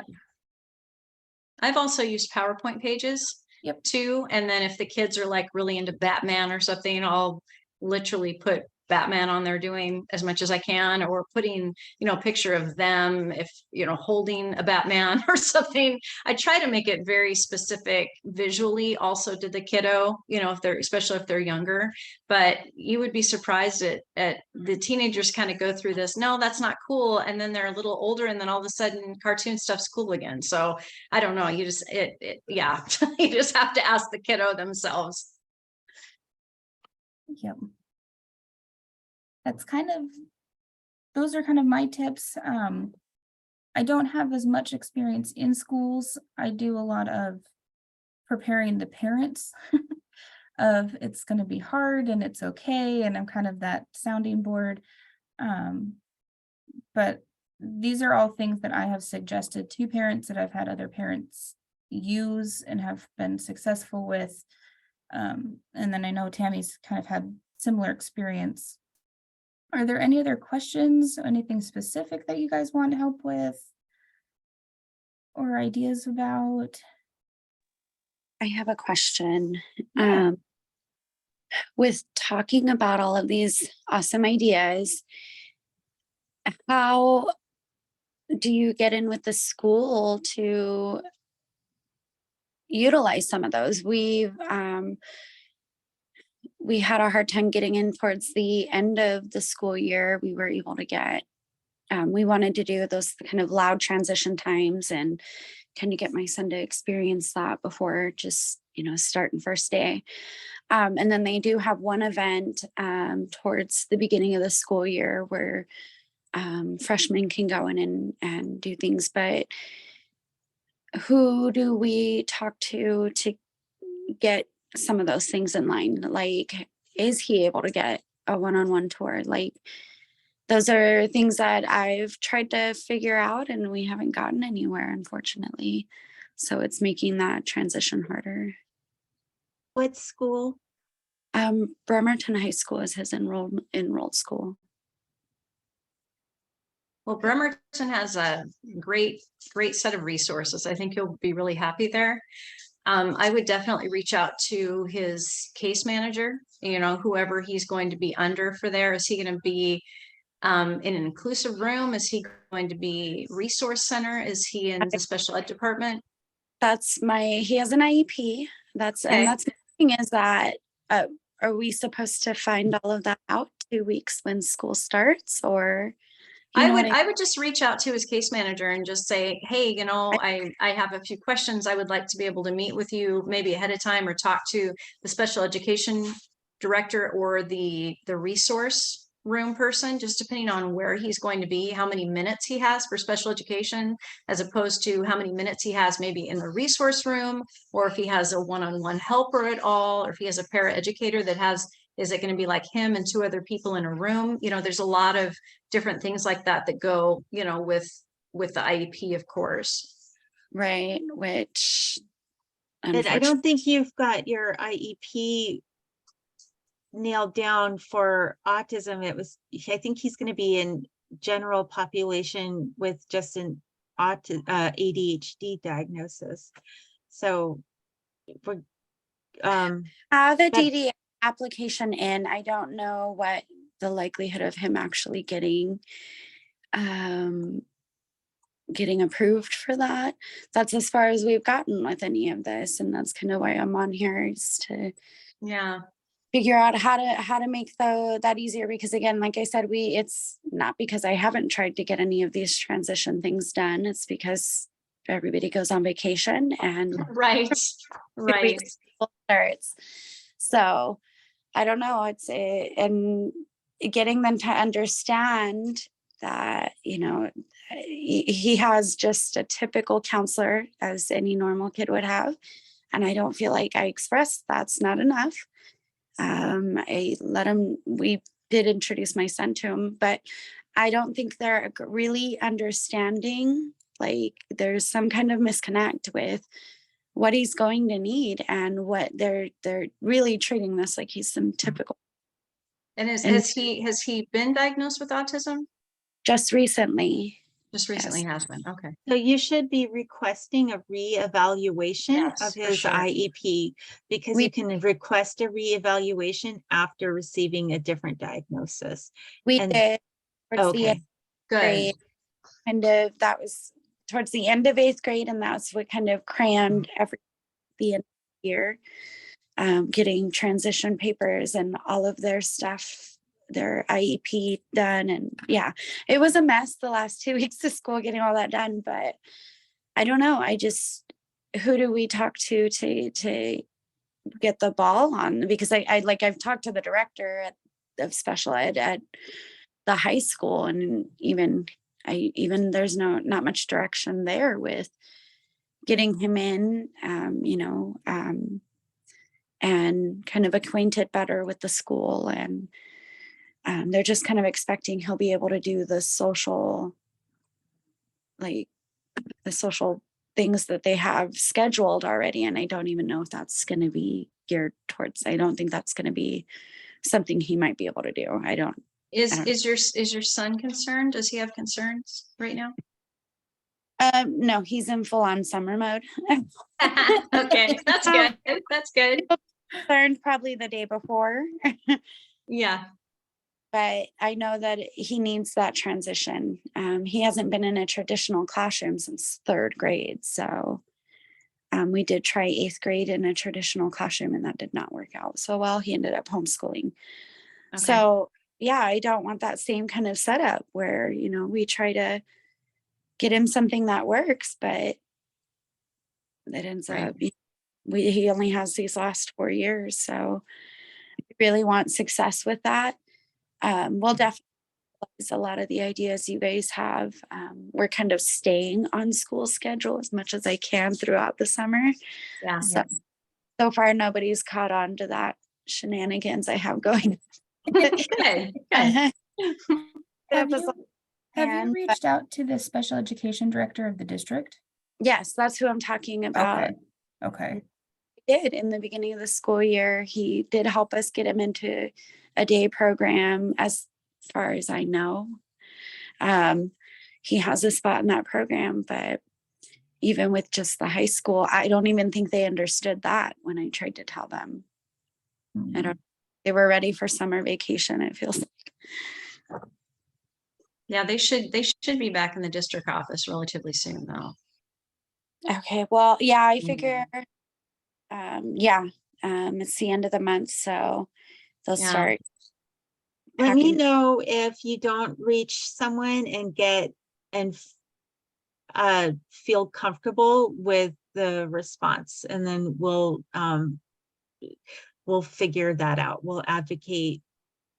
I've also used PowerPoint pages Yep. too. And then if the kids are like really into Batman or something, I'll literally put Batman on there doing as much as I can, or putting, a picture of them, if, holding a Batman or something. I try to make it very specific visually also to the kiddo, especially if they're younger. But you would be surprised at the teenagers kind of go through this, no, that's not cool. And then they're a little older, and then all of a sudden cartoon stuff's cool again. So I don't know. You just, yeah, you just have to ask the kiddo themselves. Yep. Those are kind of my tips. I don't have as much experience in schools. I do a lot of preparing the parents of it's going to be hard and it's okay. And I'm kind of that sounding board. But these are all things that I have suggested to parents that I've had other parents use and have been successful with. And then I know Tammy's kind of had similar experience. Are there any other questions, anything specific that you guys want help with or ideas about? I have a question. Yeah. With talking about all of these awesome ideas, how do you get in with the school to utilize some of those? We had a hard time getting in towards the end of the school year. We were able to get we wanted to do those kind of loud transition times and kind of get my son to experience that before just, starting first day. And then they do have one event towards the beginning of the school year where freshmen can go in and do things. But who do we talk to get some of those things in line? Like, is he able to get a one-on-one tour? Like, those are things that I've tried to figure out and we haven't gotten anywhere, unfortunately. So it's making that transition harder. What school? Bremerton High School is his enrolled school. Well, Bremerton has a great set of resources. I think you'll be really happy there. I would definitely reach out to his case manager, whoever he's going to be under for there. Is he going to be in an inclusive room? Is he going to be resource center? Is he in the special ed department? He has an IEP. Okay. And the thing is that, are we supposed to find all of that out 2 weeks when school starts, or? I would just reach out to his case manager and just say, hey, I have a few questions. I would like to be able to meet with you maybe ahead of time or talk to the special education director or the resource room person, just depending on where he's going to be, how many minutes he has for special education, as opposed to how many minutes he has maybe in the resource room, or if he has a one-on-one helper at all, or if he has a paraeducator is it going to be like him and 2 other people in a room? There's a lot of different things like that go, with the IEP, of course. Right, which But I don't think you've got your IEP nailed down for autism. I think he's going to be in general population with just an ADHD diagnosis. So we're the DD application in. I don't know what the likelihood of him actually getting approved for that. That's as far as we've gotten with any of this, and that's kind of why I'm on here, is to figure out how to make that easier. Because again, like I said, it's not because I haven't tried to get any of these transition things done. It's because everybody goes on vacation and right school starts. So I don't know. And getting them to understand that, he has just a typical counselor as any normal kid would have. And I don't feel like I expressed that's not enough. We did introduce my son to him, but I don't think they're really understanding. Like, there's some kind of misconnect with what he's going to need and what they're really treating this like he's some typical. And has he been diagnosed with autism? Just recently. Just recently. Yes. Has been. Okay. So you should be requesting a reevaluation Yes, of for his sure. IEP, because you can request a reevaluation after receiving a different diagnosis. We And- did towards the end Good. of grade. That was towards the end of 8th grade, and that's what kind of crammed the end of the year, getting transition papers and all of their stuff, their IEP done. And yeah, it was a mess the last 2 weeks of school getting all that done. But I don't know. Who do we talk to get the ball on? Because I've talked to the director of special ed at the high school, and even there's not much direction there with getting him in, and kind of acquainted better with the school. And they're just kind of expecting he'll be able to do the social things that they have scheduled already. And I don't even know if that's going to be geared towards, I don't think that's going to be something he might be able to do. Is your son concerned? Does he have concerns right now? No, he's in full on summer mode. Okay, that's good. That's good. Learned probably the day before. Yeah. But I know that he needs that transition. He hasn't been in a traditional classroom since 3rd grade. So we did try 8th grade in a traditional classroom, and that did not work out so well. He ended up homeschooling. Okay. So yeah, I don't want that same kind of setup where, you know, we try to get him something that works, but it ends Right. up, he only has these last 4 years. So I really want success with that. We'll definitely use a lot of the ideas you guys have. We're kind of staying on school schedule as much as I can throughout the summer. Yeah. So far, nobody's caught on to that shenanigans I have going. Good, good. Have That was you, have you planned, but reached out to the special education director of the district? yes, that's who I'm talking about. Okay, okay. Did in the beginning of the school year. He did help us get him into a day program as far as I know. He has a spot in that program, but even with just the high school, I don't even think they understood that when I tried to tell them. I don't, they were ready for summer vacation, it feels like. Yeah, they should be back in the district office relatively soon though. Okay, well, yeah, I figure, yeah, it's the end of the month, so they'll Yeah. start. Let me packing. know if you don't reach someone and get and feel comfortable with the response, and then we'll figure that out. We'll advocate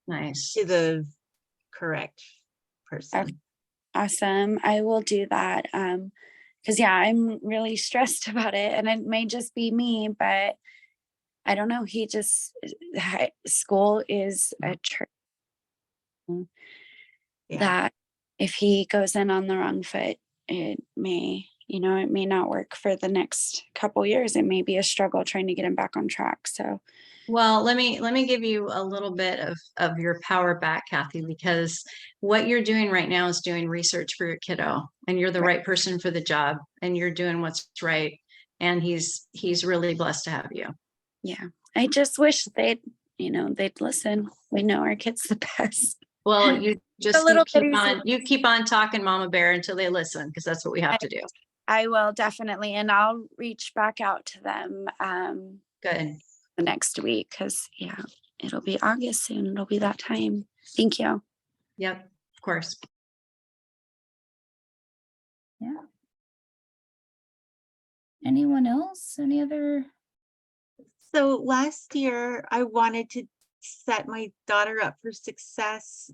Nice. to the correct person. Okay. Awesome. I will do that. Because yeah, I'm really stressed about it, and it may just be me, but I don't know. He just school is a church Yeah. that if he goes in on the wrong foot, it may, you know, it may not work for the next couple years. It may be a struggle trying to get him back on track. So Well, let me give you a little bit of your power back, Kathy, because what you're doing right now is doing research for your kiddo, and you're the right person for the job, and you're doing what's right. And he's really blessed to have you. yeah, I just wish they'd, you know, they'd listen. We know our kid's the best. Well, you just little you keep on talking Mama Bear until they listen, because that's what we have to do. I will definitely, and I'll reach back out to them Good. the next week, because yeah, it'll be August soon. It'll be that time. Thank you. Yep, of course. Yeah. Anyone else? Any other? So last year I wanted to set my daughter up for success,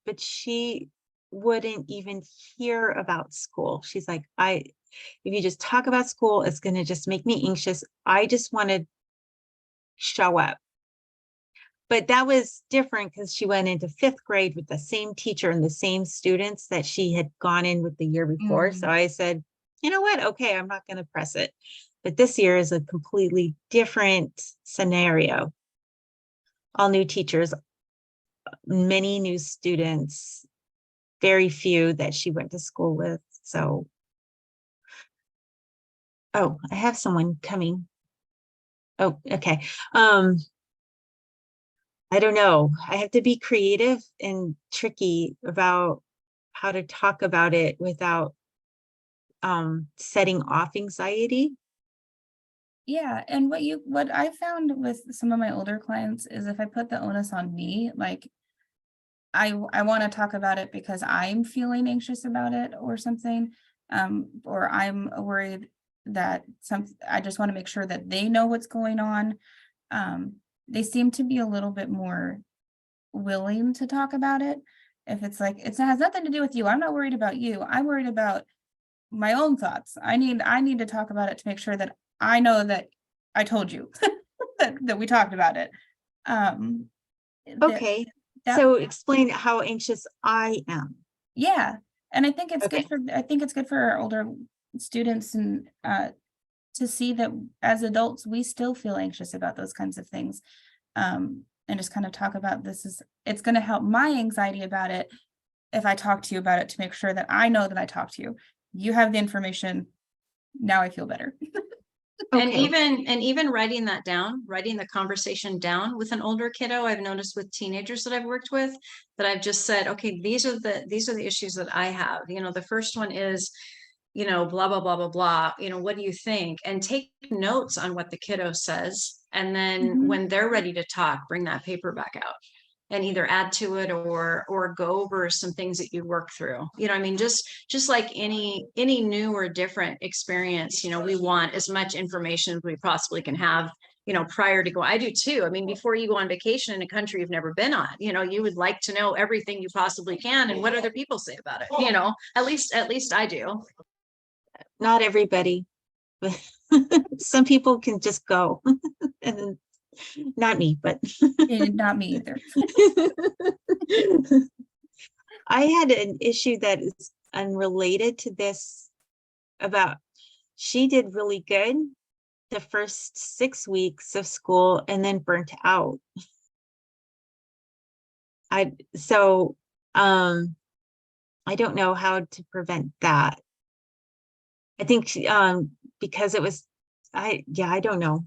but she wouldn't even hear about school. She's like, if you just talk about school, it's going to just make me anxious. I just want to show up. But that was different because she went into 5th grade with the same teacher and the same students that she had gone in with the year before. So I said, you know what? Okay, I'm not going to press it. But this year is a completely different scenario. All new teachers, many new students, very few that she went to school with. So, oh, I have someone coming. Oh, okay. I don't know. I have to be creative and tricky about how to talk about it without setting off anxiety. Yeah, and what I found with some of my older clients is if I put the onus on me, like I want to talk about it because I'm feeling anxious about it or something, or I'm worried that I just want to make sure that they know what's going on. They seem to be a little bit more willing to talk about it. If it's like, it has nothing to do with you. I'm not worried about you. I'm worried about my own thoughts. I need to talk about it to make sure that I know that I told you that we talked about it. Okay. that- So explain how anxious I am. Yeah. And I think it's Okay. good for our older students and to see that as adults, we still feel anxious about those kinds of things. And just kind of talk about it's going to help my anxiety about it if I talk to you about it to make sure that I know that I talked to you. You have the information. Now I feel better. And Okay. even writing that down, writing the conversation down with an older kiddo, I've noticed with teenagers that I've worked with, that I've just said, okay, these are the issues that I have. You know, the first one is, you know, blah, blah, blah, blah, blah. You know, what do you think? And take notes on what the kiddo says. And then Mhm. when they're ready to talk, bring that paper back out. and either add to it or go over some things that you work through. You know, I mean, just like any new or different experience, you know, we want as much information as we possibly can have, you know, prior to go. I do too. I mean, before you go on vacation in a country you've never been on, you know, you would like to know everything you possibly can and what other people say about it. You know, at least I do. Not everybody, but some people can just go. And then, not me, but Not me either. I had an issue that is unrelated to this about, she did really good the first 6 weeks of school and then burnt out. I don't know how to prevent that. I think because it was, I don't know.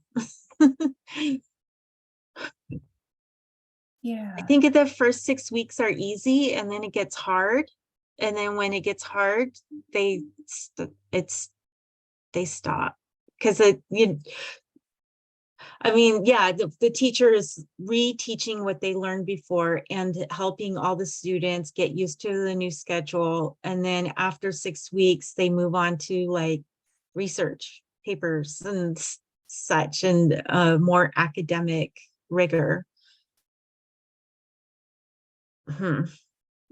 Yeah. I think the first 6 weeks are easy and then it gets hard. And then when it gets hard, they stop. Because the teacher is reteaching what they learned before and helping all the students get used to the new schedule. And then after 6 weeks, they move on to like research papers and such, and more academic rigor.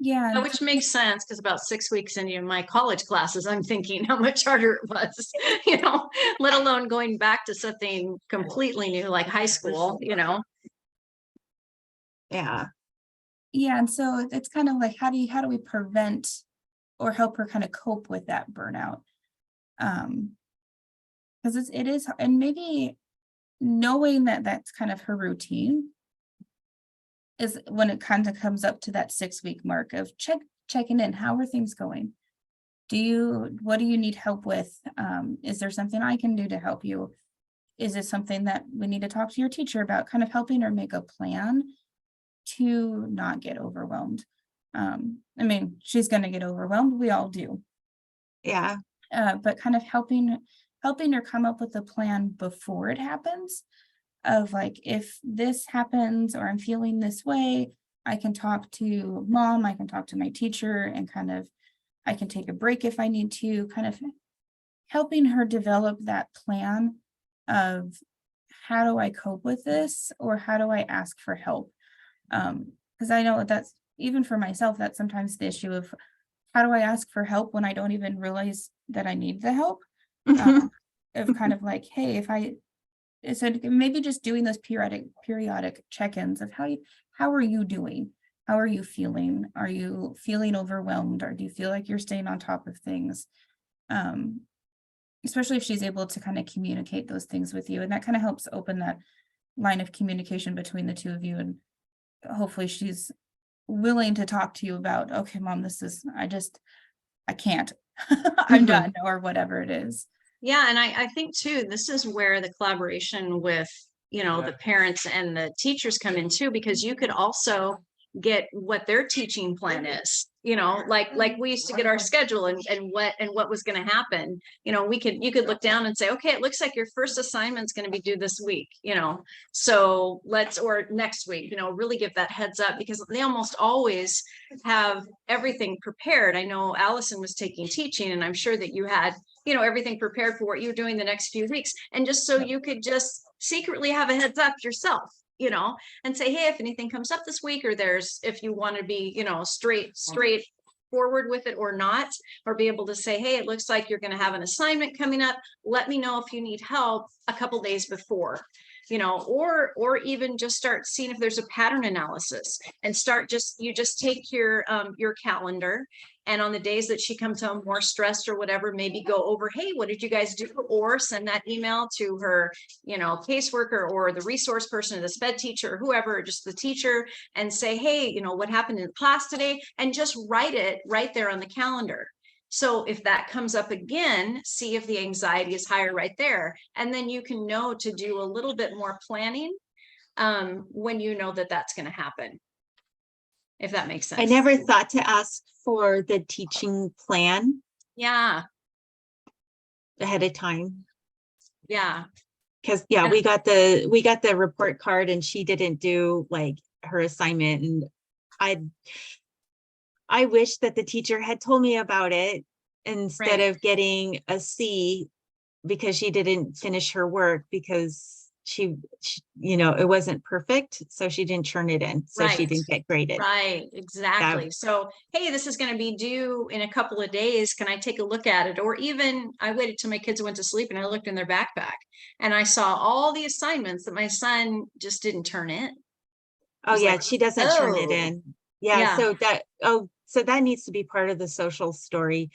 Yeah. and Which makes sense, because about 6 weeks into my college classes, I'm thinking how much harder it was, you know, let alone going back to something completely new like high school, you know. Yeah. Yeah, and so it's kind of like, how do we prevent or help her kind of cope with that burnout? Because it is, and maybe knowing that that's kind of her routine is when it kind of comes up to that 6-week mark of checking in. How are things going? What do you need help with? Is there something I can do to help you? Is it something that we need to talk to your teacher about, kind of helping her make a plan to not get overwhelmed? I mean, she's going to get overwhelmed. We all do. Yeah. But kind of helping her come up with a plan before it happens, of like, if this happens or I'm feeling this way, I can talk to mom, I can talk to my teacher, and kind of, I can take a break if I need to, kind of helping her develop that plan of, how do I cope with this, or how do I ask for help? Because I know that's, even for myself, that's sometimes the issue of, how do I ask for help when I don't even realize that I need the help? Of kind of like, hey, if I said, maybe just doing those periodic check-ins of how are you doing? How are you feeling? Are you feeling overwhelmed, or do you feel like you're staying on top of things? Especially if she's able to kind of communicate those things with you, and that kind of helps open that line of communication between the two of you, and hopefully she's willing to talk to you about, okay, mom, I can't, I'm done, or whatever it is. Yeah, and I think too, this is where the collaboration with, you know, the parents and the teachers come in too, because you could also get what their teaching plan is, you know, like we used to get our schedule and what was going to happen. You know, you could look down and say, okay, it looks like your first assignment's going to be due this week, you know, so or next week, you know, really give that heads up, because they almost always have everything prepared. I know Allison was taking teaching, and I'm sure that you had, you know, everything prepared for what you're doing the next few weeks. And just so you could just secretly have a heads up yourself, you know, and say, hey, if anything comes up this week, or if you want to be, you know, straight forward with it or not, or be able to say, hey, it looks like you're going to have an assignment coming up. Let me know if you need help a couple days before, you know, or even just start seeing if there's a pattern analysis, and you just take your calendar, and on the days that she comes home more stressed or whatever, maybe go over, hey, what did you guys do? Or send that email to her, you know, caseworker or the resource person or the SPED teacher or whoever, just the teacher, and say, hey, you know, what happened in class today? And just write it right there on the calendar. So if that comes up again, see if the anxiety is higher right there. And then you can know to do a little bit more planning when you know that that's going to happen. If that makes sense. I never thought to ask for the teaching plan. Yeah. Ahead of time. Yeah. Because we got the report card, and she didn't do like her assignment, and I wish that the teacher had told me about it instead Right. of getting a C because she didn't finish her work, because she, you know, it wasn't perfect, so she didn't turn it in, so she Right. didn't get graded. Right, exactly. So, hey, this is going to be due in a couple of days. Can I take a look at it? Or even I waited till my kids went to sleep and I looked in their backpack and I saw all the assignments that my son just didn't turn in. Oh was yeah, like, she doesn't turn it oh, in. Yeah, yeah. so that needs to be part of the social story.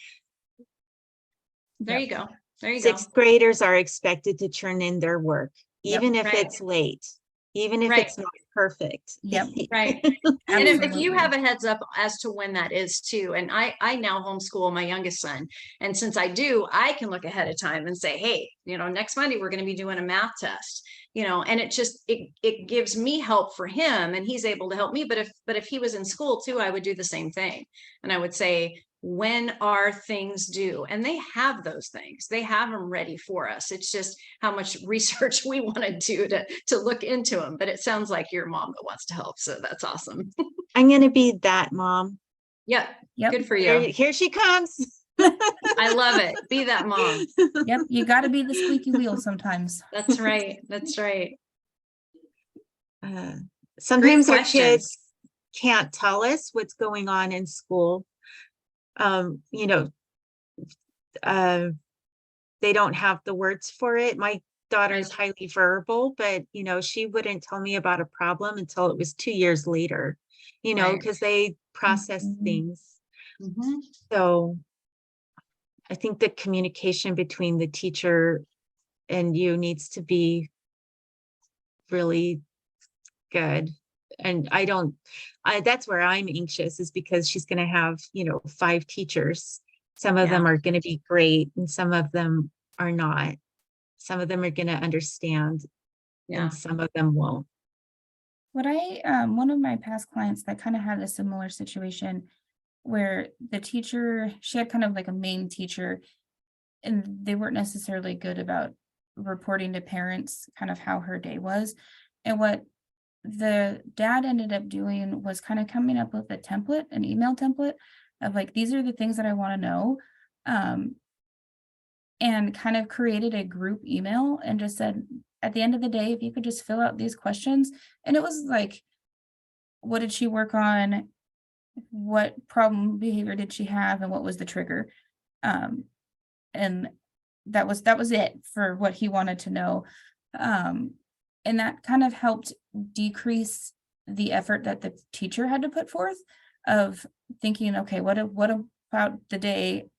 There Yep. you go. There you go. Sixth graders are expected to turn in their work, Yep. even if Right. it's late, even if Right. it's not perfect. Yep. Right. And if you Absolutely. have a heads up as to when that is too, and I now homeschool my youngest son. And since I do, I can look ahead of time and say, hey, you know, next Monday, we're going to be doing a math test, you know, and it gives me help for him and he's able to help me. But if he was in school too, I would do the same thing. And I would say, when are things due? And they have those things. They have them ready for us. It's just how much research we want to do to look into them. But it sounds like you're a mom that wants to help. So that's awesome. I'm gonna be that mom. Yeah. Yep. Good for Here, you. here she comes. I love it. Be that mom. Yep. You got to be the squeaky wheel sometimes. That's right. That's right. Sometimes our question. kids can't tell us what's going on in school. You know, they don't have the words for it. My daughter is highly verbal, but you know, she wouldn't tell me about a problem until it was 2 years later, you know, Right. because they process Mhm. things. Mhm. So I think the communication between the teacher and you needs to be really good. And that's where I'm anxious, is because she's going to have, you know, 5 teachers. Some of Yeah. them are going to be great and some of them are not. Some of them are going to understand Yeah. and some of them won't. What one of my past clients that kind of had a similar situation where the teacher, she had kind of like a main teacher, and they weren't necessarily good about reporting to parents kind of how her day was. And what the dad ended up doing was kind of coming up with a template, an email template of like, these are the things that I want to know. And kind of created a group email and just said, at the end of the day, if you could just fill out these questions. And it was like, what did she work on? What problem behavior did she have? And what was the trigger? And that was it for what he wanted to know. And that kind of helped decrease the effort that the teacher had to put forth of thinking, okay, what about the day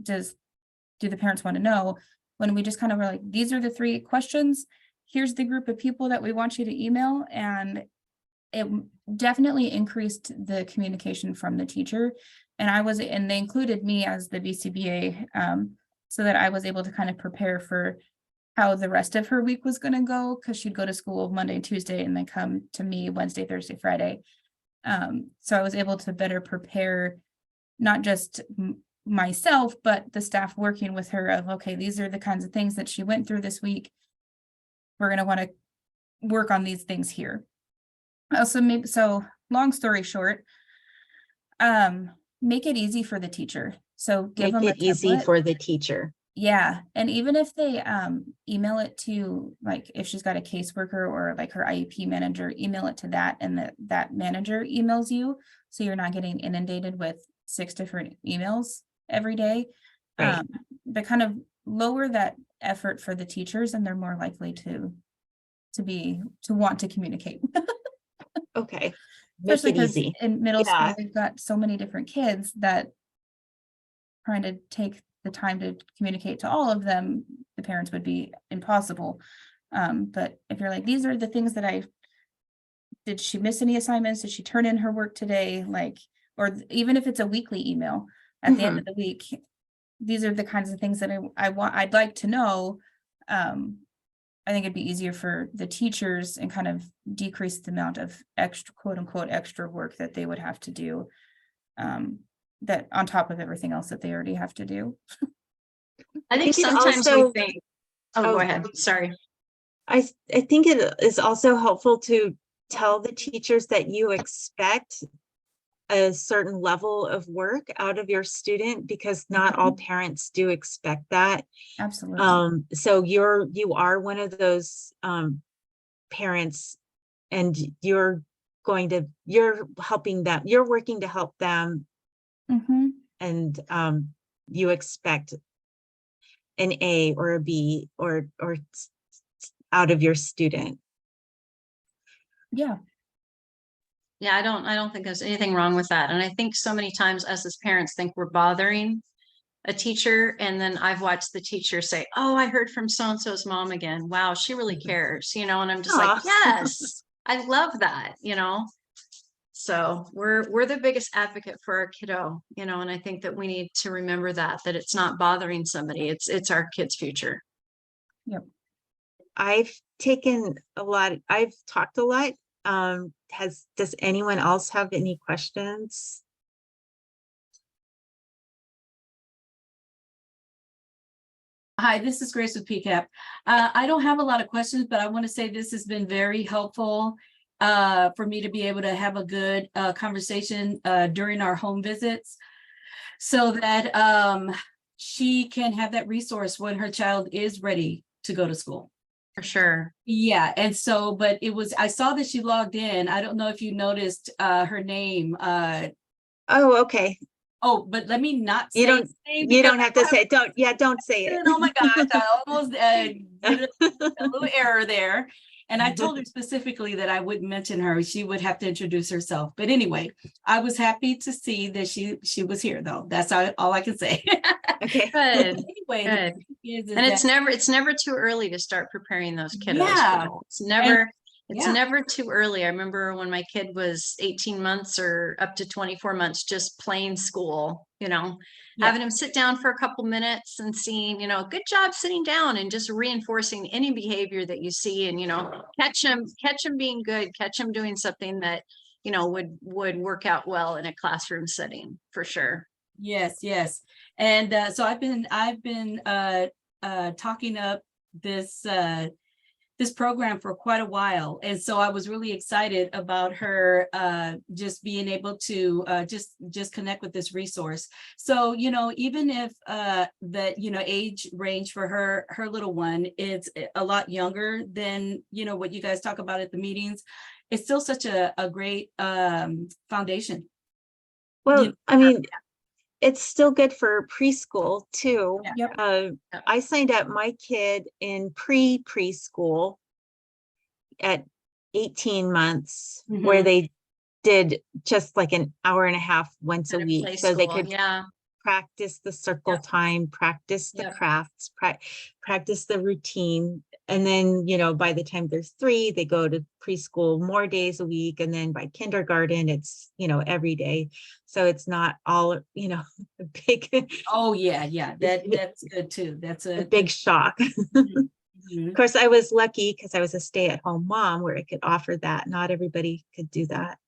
do the parents want to know, when we just kind of were like, these are the 3 questions, here's the group of people that we want you to email. And it definitely increased the communication from the teacher. And they included me as the BCBA, so that I was able to kind of prepare for how the rest of her week was going to go, because she'd go to school Monday, Tuesday, and then come to me Wednesday, Thursday, Friday. So I was able to better prepare not just myself, but the staff working with her of, okay, these are the kinds of things that she went through this week. We're going to want to work on these things here. So long story short, make it easy for the teacher. So give Make them it easy for the teacher. Yeah. And even if they email it to, like, if she's got a caseworker or like her IEP manager, email it to that, and that manager emails you. So you're not getting inundated with 6 different emails every day. Right. But kind of lower that effort for the teachers, and they're more likely to want to communicate. Okay. Make Especially it because easy. in middle Yeah. school, we've got so many different kids that trying to take the time to communicate to all of them, the parents, would be impossible. But if you're like, these are the things that did she miss any assignments? Did she turn in her work today? Like, or even if it's a weekly email at the end of the week, these are the kinds of things that I'd like to know. I think it'd be easier for the teachers and kind of decrease the amount of extra, quote unquote, extra work that they would have to do. That on top of everything else that they already have to do. I think think it sometimes also- we think, oh, go ahead. Sorry. I think it is also helpful to tell the teachers that you expect a certain level of work out of your student, because not all parents do expect that. Absolutely. So you are one of those parents, and you're helping them, you're working to help them, Mhm. and you expect an A or a B or out of your student. Yeah. Yeah, I don't think there's anything wrong with that. And I think so many times us as parents think we're bothering a teacher. And then I've watched the teacher say, oh, I heard from so-and-so's mom again. Wow, she really cares, you know, and I'm just like, Aw. yes, I love that, you know. So we're the biggest advocate for our kiddo, you know, and I think that we need to remember that it's not bothering somebody. It's our kid's future. Yep. I've talked a lot. Does anyone else have any questions? Hi, this is Grace with PCAP. I don't have a lot of questions, but I want to say this has been very helpful for me to be able to have a good conversation during our home visits, so that she can have that resource when her child is ready to go to school. For sure. Yeah, and so, but I saw that she logged in. I don't know if you noticed her name. Oh, okay. Oh, but let me not say You don't, his name you because don't have to say it. Don't say it. oh my gosh, I almost did a little error there. And I told her specifically that I wouldn't mention her. She would have to introduce herself. But anyway, I was happy to see that she was here, though. That's all I can say. Okay. Good. Anyway, Good. is And it's that- never too early to start preparing those kiddos. Yeah. It's never yeah. never too early. I remember when my kid was 18 months or up to 24 months, just plain school, you know, Yeah. having him sit down for a couple minutes and seeing, you know, good job sitting down, and just reinforcing any behavior that you see, and, you know, catch him being good, catch him doing something that, you know, would work out well in a classroom setting, for sure. Yes, yes. And so I've been talking up this program for quite a while. And so I was really excited about her just being able to just connect with this resource. So, you know, even if the, you know, age range for her little one is a lot younger than, you know, what you guys talk about at the meetings, it's still such a great foundation. Well, I mean, it's still good for preschool too. Yep. I signed up my kid in preschool at 18 months, where they did just like an hour and a half once a week, so they could practice the circle time, practice the crafts, practice the routine. And then, you know, by the time they're 3, they go to preschool more days a week. And then by kindergarten, it's, you know, every day. So it's not all, you know, a big. Oh, yeah. That's good too. That's a big shock. Of course, I was lucky because I was a stay-at-home mom where I could offer that. Not everybody could do that.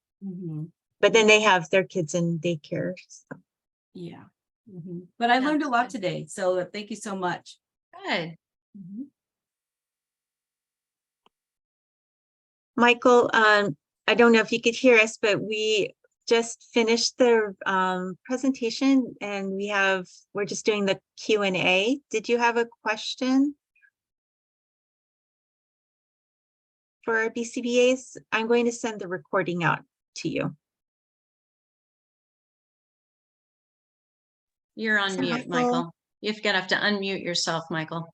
But then they have their kids in daycare. So. Yeah. But I learned a lot today. So thank you so much. Good. Michael, I don't know if you could hear us, but we just finished the presentation, and we're just doing the Q&A. Did you have a question for our BCBAs? I'm going to send the recording out to you. You're on mute, Michael. You've got to have to unmute yourself, Michael.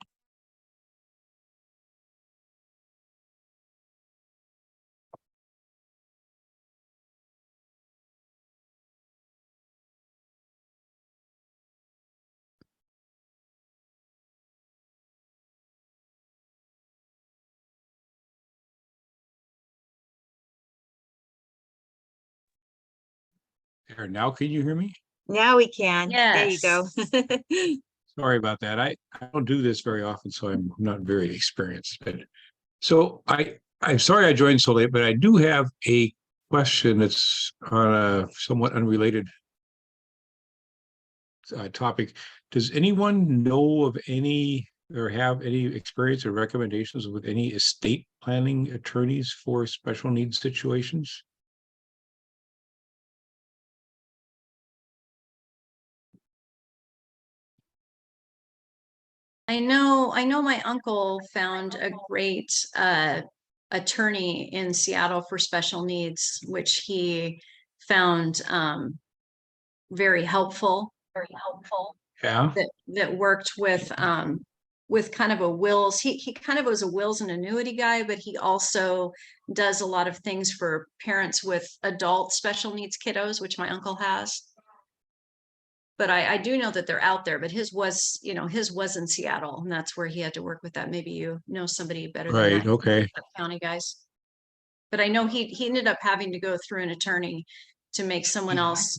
There, now can you hear me? Now we can. There you go. Sorry about that. I don't do this very often, so I'm not very experienced. But so I'm sorry I joined so late, but I do have a question that's on a somewhat unrelated topic. Does anyone know of any or have any experience or recommendations with any estate planning attorneys for special needs situations? I know my uncle found a great attorney in Seattle for special needs, which he found very helpful. Yeah, That worked with kind of a wills. He kind of was a wills and annuity guy, but he also does a lot of things for parents with adult special needs kiddos, which my uncle has. But I do know that they're out there, but his was in Seattle, and that's where he had to work with that. Maybe you know somebody better than right, that, okay. county guys. But I know he ended up having to go through an attorney to make someone else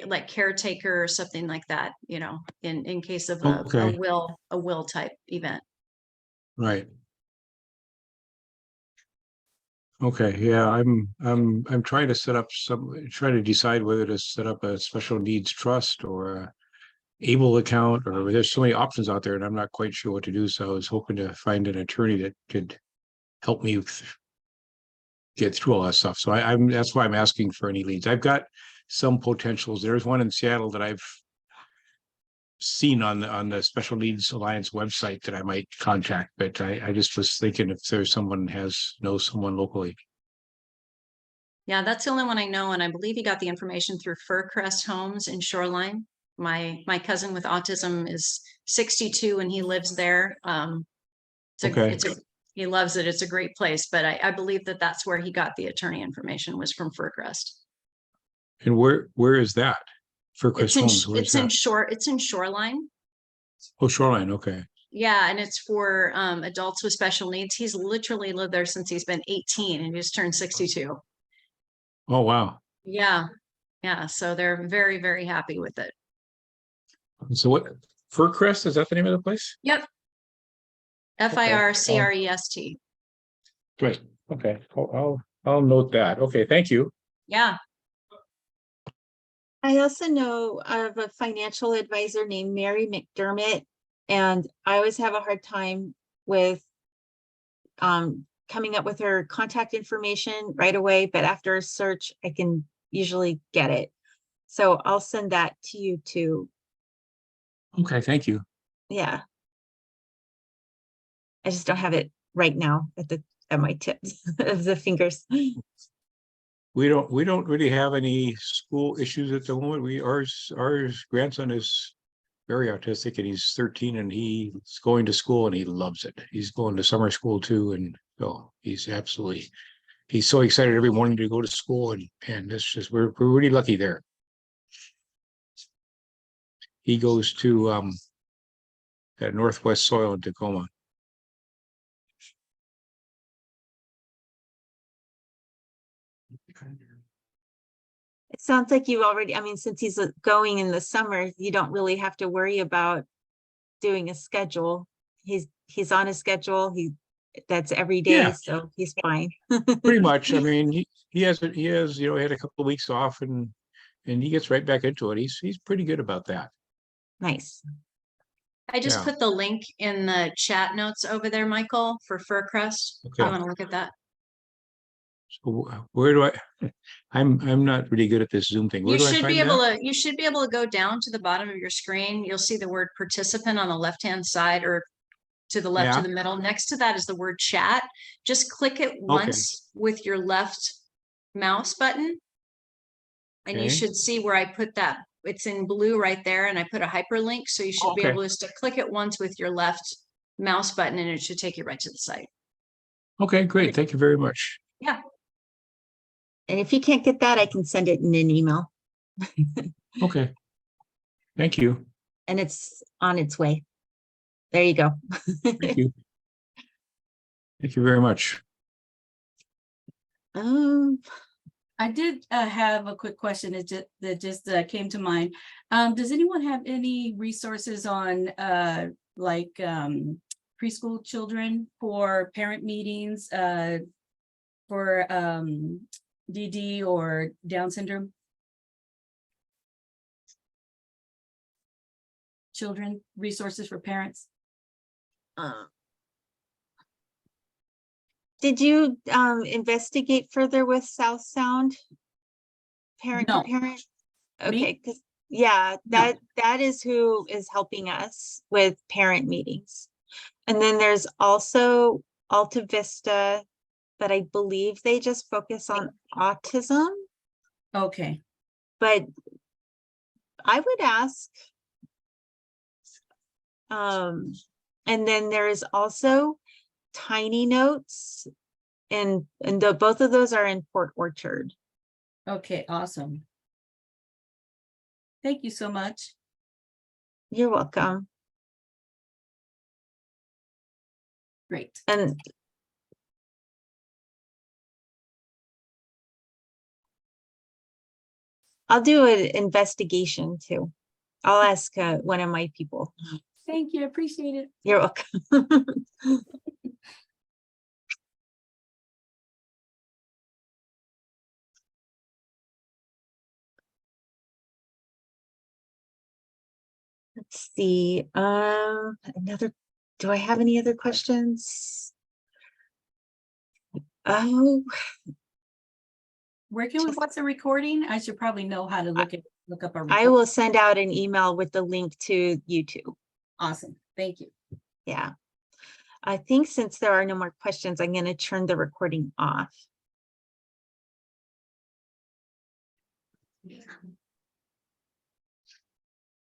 like caretaker or something like that, in case of a Okay. will type event. Right. Okay, yeah, I'm trying to try to decide whether to set up a special needs trust or a able account, or there's so many options out there and I'm not quite sure what to do. So I was hoping to find an attorney that could help me get through all that stuff. So that's why I'm asking for any leads. I've got some potentials. There's one in Seattle that I've seen on the Special Needs Alliance website that I might contact, but I just was thinking if there's someone knows someone locally. Yeah, that's the only one I know, and I believe he got the information through Fircrest Homes in Shoreline. My cousin with autism is 62 and he lives there. Okay. He loves it. It's a great place, but I believe that's where he got the attorney information, was from Fircrest. And where is that? For Chris Holmes, where's that? It's in Shoreline. Oh, Shoreline, okay. Yeah, and it's for adults with special needs. He's literally lived there since he's been 18 and just turned 62. Oh, wow. Yeah. Yeah. So they're very, very happy with it. So what, Fircrest, is that the name of the place? Yep. Fircrest. Great, okay, I'll note that. Okay, thank you. Yeah. I also know of a financial advisor named Mary McDermott, and I always have a hard time with coming up with her contact information right away, but after a search, I can usually get it. So I'll send that to you too. Okay, thank you. Yeah. I just don't have it right now at my tips of the fingers. We don't really have any school issues at the moment. Our grandson is very autistic and he's 13 and he's going to school and he loves it. He's going to summer school too, and so he's so excited every morning to go to school, and it's just we're really lucky there. He goes to at Northwest Soil in Tacoma. It sounds like you already, I mean, since he's going in the summer, you don't really have to worry about doing a schedule. He's on a schedule. That's every day, Yeah. so he's fine. Pretty much. I mean, he had a couple of weeks off and he gets right back into it. He's pretty good about that. Nice. I just Yeah. put the link in the chat notes over there, Michael, for Fircrest. Okay. You want to look at that? So where do I'm not really good at this Zoom thing. Where You do I should find be able that? to, go down to the bottom of your screen. You'll see the word participant on the left-hand side, or to the left Yeah. of the middle. Next to that is the word chat. Just click it once with your left mouse button. And you Okay. should see where I put that. It's in blue right there, and I put a hyperlink. So you should be Okay. able just to click it once with your left mouse button and it should take you right to the site. Okay, great. Thank you very much. Yeah. And if you can't get that, I can send it in an email. Okay. Thank you. And it's on its way. There you go. Thank you. Thank you very much. I did have a quick question that just came to mind. Does anyone have any resources on preschool children for parent meetings for DD or Down syndrome? Children, resources for parents? Did you investigate further with South Sound? Parent to No. parent? Me? Okay, because yeah, No. that is who is helping us with parent meetings. And then there's also Alta Vista, but I believe they just focus on autism. Okay, But I would ask. And then there is also Tiny Notes, and both of those are in Port Orchard. okay, awesome. Thank you so much. You're welcome. Great. And I'll do an investigation too. I'll ask one of my people. Thank you, appreciate it. You're welcome. Let's see, do I have any other questions? Oh, Where can we watch the recording? I should probably know how to look up a I recording. will send out an email with the link to YouTube. Awesome, thank you. Yeah. I think since there are no more questions, I'm going to turn the recording off.